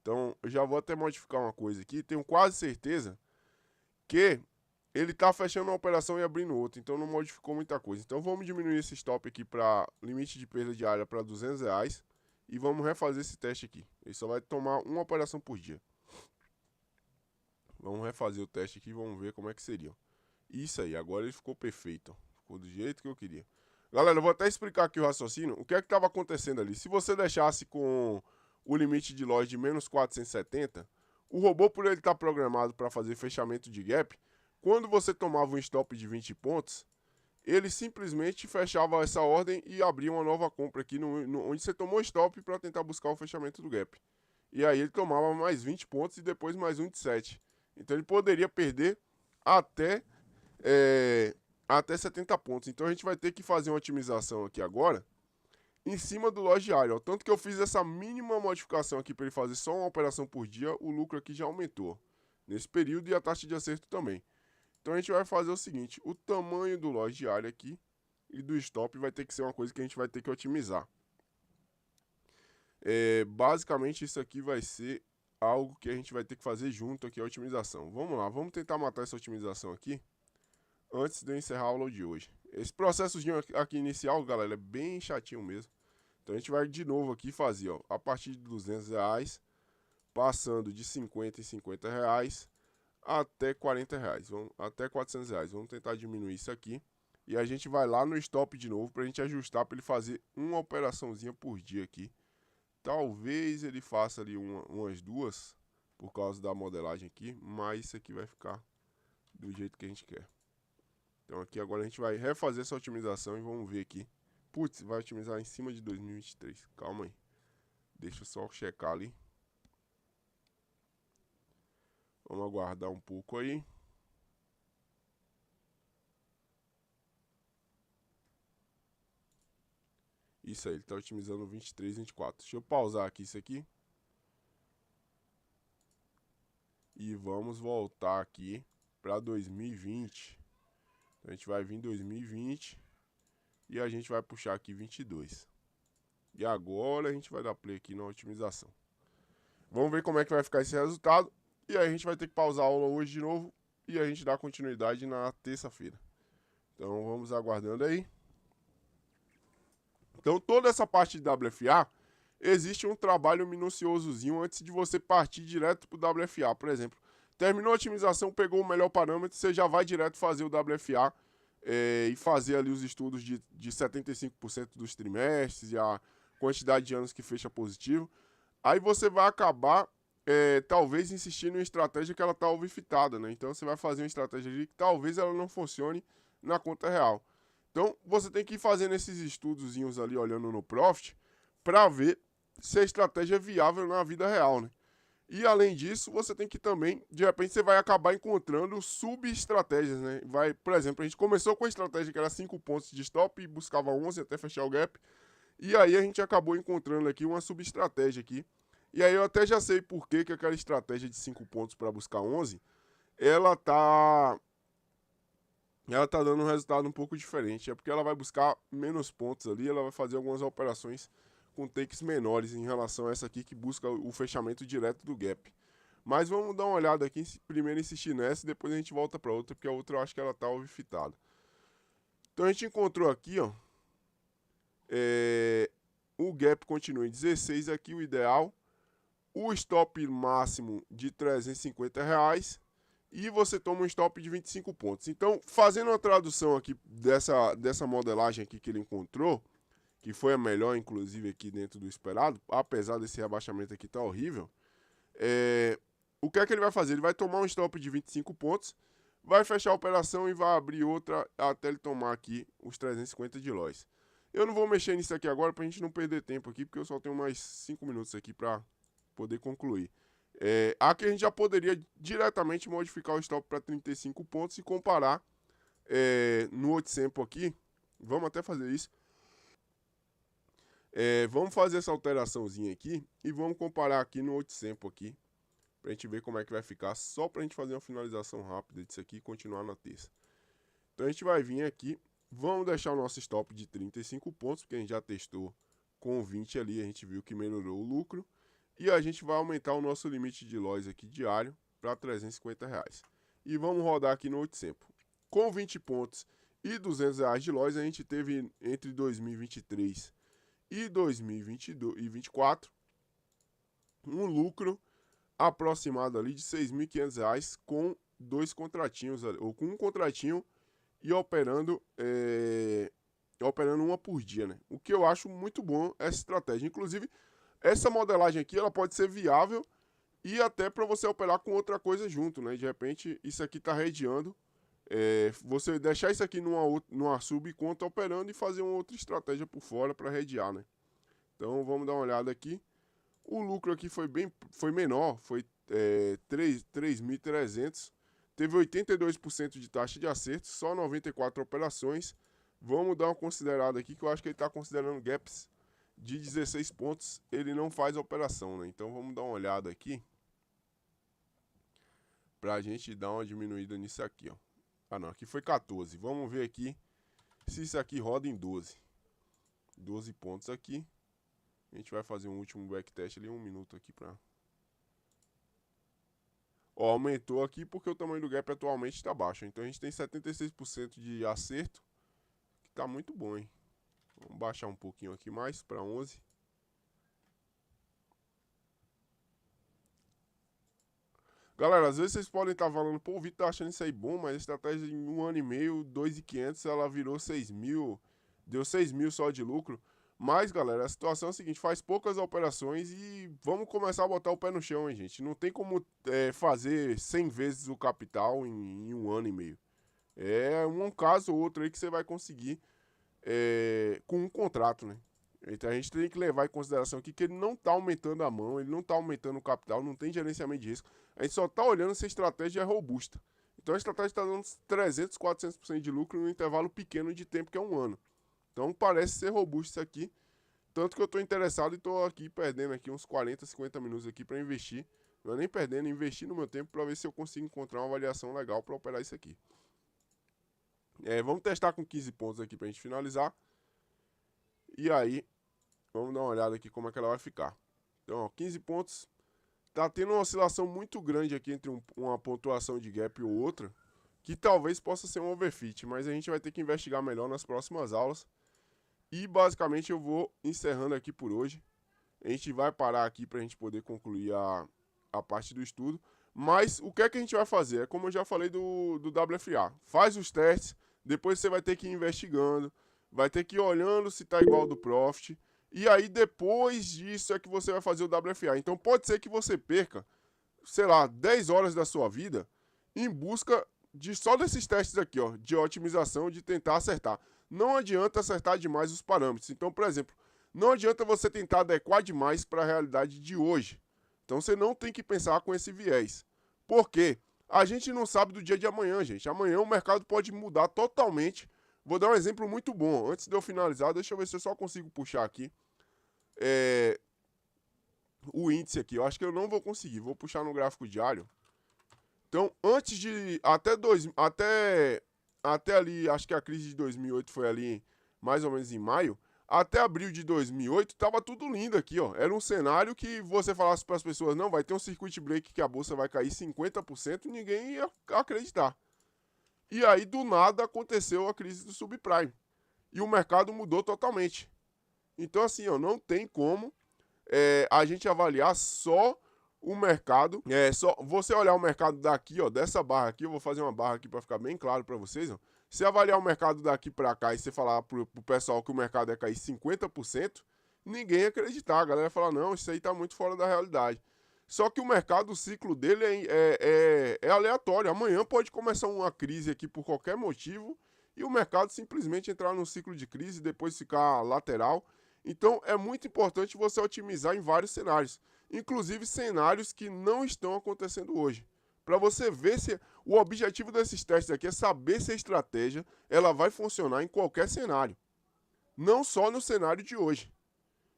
Então, eu já vou até modificar uma coisa aqui. Tenho quase certeza que ele está fechando uma operação e abrindo outra. Então, não modificou muita coisa. Então, vamos diminuir esse stop aqui para limite de perda diária para R$200. E vamos refazer esse teste aqui. Ele só vai tomar uma operação por dia. Vamos refazer o teste aqui e vamos ver como é que seria. Isso aí, agora ele ficou perfeito. Ficou do jeito que eu queria. Galera, eu vou até explicar aqui o raciocínio. O que é que estava acontecendo ali? Se você deixasse com o limite de loja de menos 470, o robô, por ele estar programado para fazer fechamento de gap, quando você tomava um stop de 20 pontos, ele simplesmente fechava essa ordem e abria uma nova compra aqui onde você tomou stop para tentar buscar o fechamento do gap. E aí ele tomava mais 20 pontos e depois mais um de 7. Então ele poderia perder até 70 pontos. Então a gente vai ter que fazer uma otimização aqui agora em cima do loja diário, ó. Tanto que eu fiz essa mínima modificação aqui para ele fazer só uma operação por dia, o lucro aqui já aumentou nesse período e a taxa de acerto também. Então a gente vai fazer o seguinte, o tamanho do loja diário aqui e do stop vai ter que ser uma coisa que a gente vai ter que otimizar. Basicamente isso aqui vai ser algo que a gente vai ter que fazer junto aqui, a otimização. Vamos lá, vamos tentar matar essa otimização aqui antes de eu encerrar a aula de hoje. Esse processozinho aqui inicial, galera, é bem chatinho mesmo. Então a gente vai de novo aqui fazer, ó, a partir de R$200, passando de 50 em 50 reais até 40 reais, até 400 reais. Vamos tentar diminuir isso aqui. E a gente vai lá no stop de novo para a gente ajustar para ele fazer uma operaçãozinha por dia aqui. Talvez ele faça ali umas duas por causa da modelagem aqui, mas isso aqui vai ficar do jeito que a gente quer. Então aqui agora a gente vai refazer essa otimização e vamos ver aqui. Putz, vai otimizar em cima de 2023. Calma aí. Deixa eu só checar ali. Vamos aguardar um pouco aí. Isso aí, ele está otimizando 23, 24. Deixa eu pausar aqui isso aqui. E vamos voltar aqui para 2020. Então a gente vai vir em 2020 e a gente vai puxar aqui 22. E agora a gente vai dar play aqui na otimização. Vamos ver como é que vai ficar esse resultado. E aí a gente vai ter que pausar a aula hoje de novo. E a gente dá continuidade na terça-feira. Então vamos aguardando aí. Então toda essa parte de WFA, existe um trabalho minuciosozinho antes de você partir direto para o WFA. Por exemplo, terminou a otimização, pegou o melhor parâmetro, você já vai direto fazer o WFA e fazer ali os estudos de 75% dos trimestres e a quantidade de anos que fecha positivo. Aí você vai acabar, talvez, insistindo em estratégia que ela está overfitada, né? Então você vai fazer uma estratégia ali que talvez ela não funcione na conta real. Então você tem que ir fazendo esses estudozinhos ali, olhando no Profit, para ver se a estratégia é viável na vida real, né? E além disso, você tem que também, de repente, você vai acabar encontrando sub-estratégias, né? Por exemplo, a gente começou com a estratégia que era 5 pontos de stop e buscava 11 até fechar o gap. E aí a gente acabou encontrando aqui uma sub-estratégia aqui. E aí eu até já sei por que aquela estratégia de 5 pontos para buscar 11, ela tá dando um resultado um pouco diferente. É porque ela vai buscar menos pontos ali, ela vai fazer algumas operações com takes menores em relação a essa aqui que busca o fechamento direto do gap. Mas vamos dar uma olhada aqui, primeiro insistir nessa e depois a gente volta para outra, porque a outra eu acho que ela tá overfitada. Então a gente encontrou aqui, ó, o gap continua em 16 aqui, o ideal, o stop máximo de R$350 e você toma um stop de 25 pontos. Então, fazendo uma tradução aqui dessa modelagem aqui que ele encontrou, que foi a melhor, inclusive, aqui dentro do esperado, apesar desse rebaixamento aqui tá horrível, o que é que ele vai fazer? Ele vai tomar um stop de 25 pontos, vai fechar a operação e vai abrir outra até ele tomar aqui os 350 de loss. Eu não vou mexer nisso aqui agora pra gente não perder tempo aqui, porque eu só tenho mais 5 minutos aqui pra poder concluir. Aqui a gente já poderia diretamente modificar o stop para 35 pontos e comparar no 800 aqui. Vamos até fazer isso. Vamos fazer essa alteraçãozinha aqui e vamos comparar aqui no 800 aqui, pra gente ver como é que vai ficar, só pra gente fazer uma finalização rápida disso aqui e continuar na terça. Então a gente vai vir aqui, vamos deixar o nosso stop de 35 pontos, porque a gente já testou com 20 ali, a gente viu que melhorou o lucro. E a gente vai aumentar o nosso limite de loss aqui diário para R$350. E vamos rodar aqui no 800. Com 20 pontos e R$200 de loss, a gente teve entre 2023 e 2024 um lucro aproximado ali de R$6.500 com 2 contratinhos, ou com um contratinho e operando uma por dia, né? O que eu acho muito bom essa estratégia. Inclusive, essa modelagem aqui, ela pode ser viável e até para você operar com outra coisa junto, né? De repente, isso aqui tá redeando. Você deixar isso aqui numa subconta operando e fazer uma outra estratégia por fora para redear, né? Então, vamos dar uma olhada aqui. O lucro aqui foi menor, foi 3.300. Teve 82% de taxa de acerto, só 94 operações. Vamos dar uma considerada aqui, que eu acho que ele está considerando gaps de 16 pontos, ele não faz a operação, né? Então vamos dar uma olhada aqui pra gente dar uma diminuída nisso aqui, ó. Ah não, aqui foi 14. Vamos ver aqui se isso aqui roda em 12. 12 pontos aqui. A gente vai fazer um último backtest ali, 1 minuto aqui pra... Ó, aumentou aqui porque o tamanho do gap atualmente está baixo. Então a gente tem 76% de acerto, que tá muito bom, hein? Vamos baixar um pouquinho aqui mais, para 11. Galera, às vezes vocês podem estar falando, pô, o Vitor tá achando isso aí bom, mas a estratégia em 1 ano e meio, 2.500, ela virou 6.000, deu 6.000 só de lucro. Mas, galera, a situação é a seguinte, faz poucas operações e vamos começar a botar o pé no chão, hein, gente. Não tem como fazer 100 vezes o capital em 1 ano e meio. É um caso ou outro aí que você vai conseguir com um contrato, né? Então a gente tem que levar em consideração aqui que ele não está aumentando a mão, ele não está aumentando o capital, não tem gerenciamento de risco. A gente só está olhando se a estratégia é robusta. Então a estratégia está dando 300, 400% de lucro num intervalo pequeno de tempo, que é 1 ano. Então parece ser robusto isso aqui. Tanto que eu estou interessado e estou aqui perdendo aqui uns 40, 50 minutos aqui para investir. Não é nem perdendo, investir no meu tempo para ver se eu consigo encontrar uma variação legal para operar isso aqui. Vamos testar com 15 pontos aqui pra gente finalizar. E aí, Vamos dar uma olhada aqui como é que ela vai ficar. Então, ó, 15 pontos. Tá tendo uma oscilação muito grande aqui entre uma pontuação de gap ou outra, que talvez possa ser um overfit, mas a gente vai ter que investigar melhor nas próximas aulas. E basicamente eu vou encerrando aqui por hoje. A gente vai parar aqui para a gente poder concluir a parte do estudo. Mas o que é que a gente vai fazer? É como eu já falei do WFA. Faz os testes, depois você vai ter que ir investigando, vai ter que ir olhando se está igual ao do Profit. E aí depois disso é que você vai fazer o WFA. Então pode ser que você perca, sei lá, 10 horas da sua vida em busca de só desses testes aqui, ó, de otimização, de tentar acertar. Não adianta acertar demais os parâmetros. Então, por exemplo, não adianta você tentar adequar demais para a realidade de hoje. Então você não tem que pensar com esse viés. Por quê? A gente não sabe do dia de amanhã, gente. Amanhã o mercado pode mudar totalmente. Vou dar um exemplo muito bom. Antes de eu finalizar, deixa eu ver se eu só consigo puxar aqui o índice aqui. Eu acho que eu não vou conseguir. Vou puxar no gráfico diário. Então, antes de... Até ali, acho que a crise de 2008 foi ali mais ou menos em maio. Até abril de 2008, tava tudo lindo aqui, ó. Era um cenário que você falasse para as pessoas, não, vai ter um circuit break que a bolsa vai cair 50%, ninguém ia acreditar. E aí, do nada, aconteceu a crise do subprime. E o mercado mudou totalmente. Então, assim, ó, não tem como a gente avaliar só o mercado. Só você olhar o mercado daqui, ó, dessa barra aqui, eu vou fazer uma barra aqui para ficar bem claro para vocês, ó. Se avaliar o mercado daqui para cá e você falar pro pessoal que o mercado ia cair 50%, ninguém ia acreditar. A galera ia falar, não, isso aí tá muito fora da realidade. Só que o mercado, o ciclo dele é aleatório. Amanhã pode começar uma crise aqui por qualquer motivo e o mercado simplesmente entrar num ciclo de crise e depois ficar lateral. Então é muito importante você otimizar em vários cenários, inclusive cenários que não estão acontecendo hoje. Para você ver se o objetivo desses testes aqui é saber se a estratégia ela vai funcionar em qualquer cenário, não só no cenário de hoje.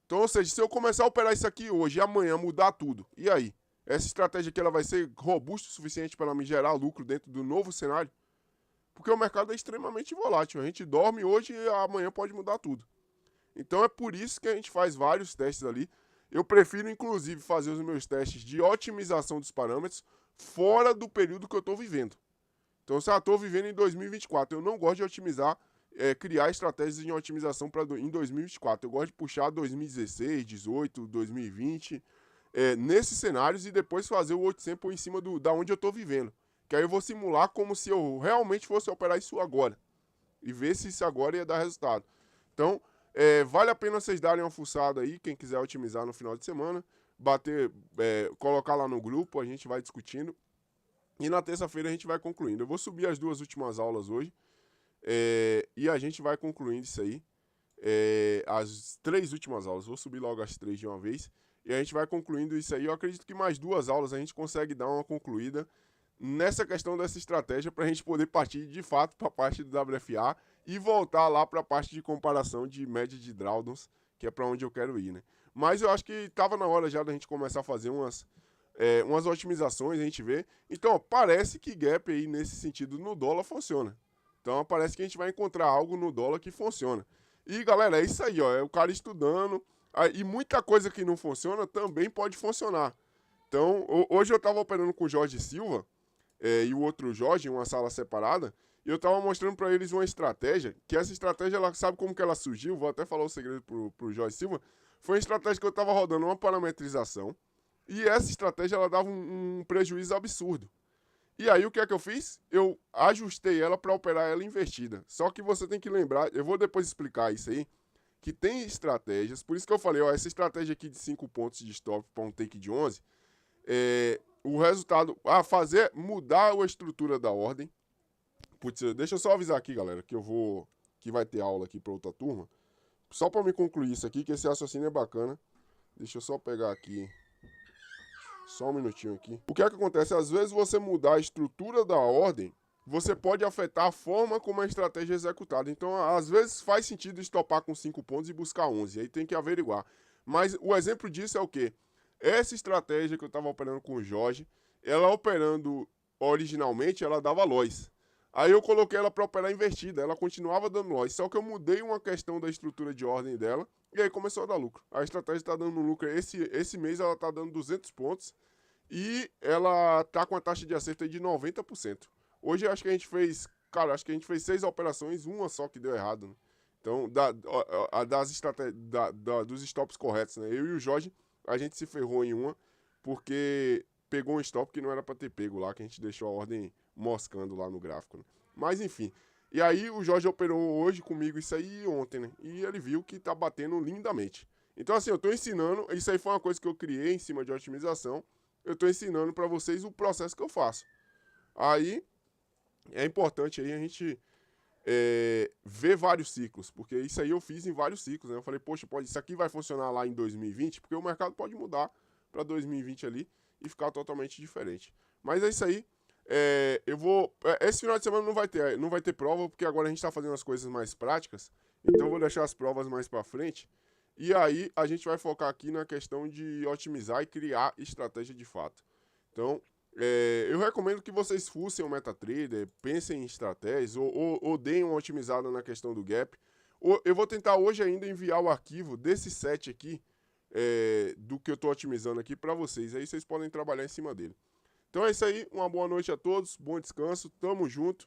Então, ou seja, se eu começar a operar isso aqui hoje e amanhã mudar tudo, e aí? Essa estratégia aqui ela vai ser robusta o suficiente para me gerar lucro dentro do novo cenário? Porque o mercado é extremamente volátil. A gente dorme hoje e amanhã pode mudar tudo. Então é por isso que a gente faz vários testes ali. Eu prefiro, inclusive, fazer os meus testes de otimização dos parâmetros fora do período que eu estou vivendo. Então, se eu estou vivendo em 2024, eu não gosto de otimizar, criar estratégias de otimização em 2024. Eu gosto de puxar 2016, 18, 2020, nesses cenários e depois fazer o 800 em cima da onde eu estou vivendo. Que aí eu vou simular como se eu realmente fosse operar isso agora. E ver se isso agora ia dar resultado. Então, vale a pena vocês darem uma fuçada aí, quem quiser otimizar no final de semana. Colocar lá no grupo, a gente vai discutindo. E na terça-feira a gente vai concluindo. Eu vou subir as 2 últimas aulas hoje. E a gente vai concluindo isso aí. As 3 últimas aulas. Vou subir logo as 3 de uma vez. E a gente vai concluindo isso aí. Eu acredito que mais 2 aulas a gente consegue dar uma concluída nessa questão dessa estratégia para a gente poder partir de fato para a parte do WFA e voltar lá para a parte de comparação de média de drawdowns, que é para onde eu quero ir, né? Mas eu acho que estava na hora já da gente começar a fazer umas otimizações, a gente vê. Então, ó, parece que gap aí nesse sentido no dólar funciona. Então, parece que a gente vai encontrar algo no dólar que funciona. E, galera, é isso aí, ó. É o cara estudando. E muita coisa que não funciona também pode funcionar. Então, hoje eu estava operando com o Jorge Silva e o outro Jorge em uma sala separada. E eu estava mostrando para eles uma estratégia. Que essa estratégia, ela sabe como que ela surgiu? Vou até falar o segredo pro Jorge Silva. Foi uma estratégia que eu estava rodando uma parametrização. E essa estratégia, ela dava um prejuízo absurdo. E aí, o que é que eu fiz? Eu ajustei ela para operar ela invertida. Só que você tem que lembrar, eu vou depois explicar isso aí, que tem estratégias, por isso que eu falei, ó, essa estratégia aqui de 5 pontos de stop para um take de 11, o resultado, mudar a estrutura da ordem. Putz, deixa eu só avisar aqui, galera, que vai ter aula aqui para outra turma. Só para me concluir isso aqui, que esse raciocínio é bacana. Deixa eu só pegar aqui. Só um minutinho aqui. O que é que acontece? Às vezes você mudar a estrutura da ordem, você pode afetar a forma como a estratégia é executada. Então, às vezes faz sentido estopar com 5 pontos e buscar 11. Aí tem que averiguar. Mas o exemplo disso é o quê? Essa estratégia que eu estava operando com o Jorge, ela operando originalmente, ela dava loss. Aí eu coloquei ela para operar invertida. Ela continuava dando loss. Só que eu mudei uma questão da estrutura de ordem dela E aí começou a dar lucro. A estratégia está dando lucro. Esse mês ela está dando 200 pontos e ela tá com a taxa de acerto aí de 90%. Hoje acho que a gente fez, cara, acho que a gente fez 6 operações, uma só que deu errado, né? Então, das estratégias, dos stops corretos, né? Eu e o Jorge, a gente se ferrou em uma, porque pegou um stop que não era para ter pego lá, que a gente deixou a ordem moscando lá no gráfico, né? Mas enfim. E aí o Jorge operou hoje comigo isso aí ontem, né? E ele viu que tá batendo lindamente. Então assim, eu tô ensinando, isso aí foi uma coisa que eu criei em cima de otimização. Eu tô ensinando para vocês o processo que eu faço. Aí é importante aí a gente ver vários ciclos, porque isso aí eu fiz em vários ciclos, né? Eu falei, poxa, isso aqui vai funcionar lá em 2020, porque o mercado pode mudar para 2020 ali e ficar totalmente diferente. Mas é isso aí. Esse final de semana não vai ter prova, porque agora a gente está fazendo as coisas mais práticas. Então eu vou deixar as provas mais para frente. E aí a gente vai focar aqui na questão de otimizar e criar estratégia de fato. Então, eu recomendo que vocês fucem o MetaTrader, pensem em estratégias ou deem uma otimizada na questão do gap. Eu vou tentar hoje ainda enviar o arquivo desse set aqui, do que eu estou otimizando aqui para vocês. Aí vocês podem trabalhar em cima dele. Então é isso aí, uma boa noite a todos, bom descanso, tamo junto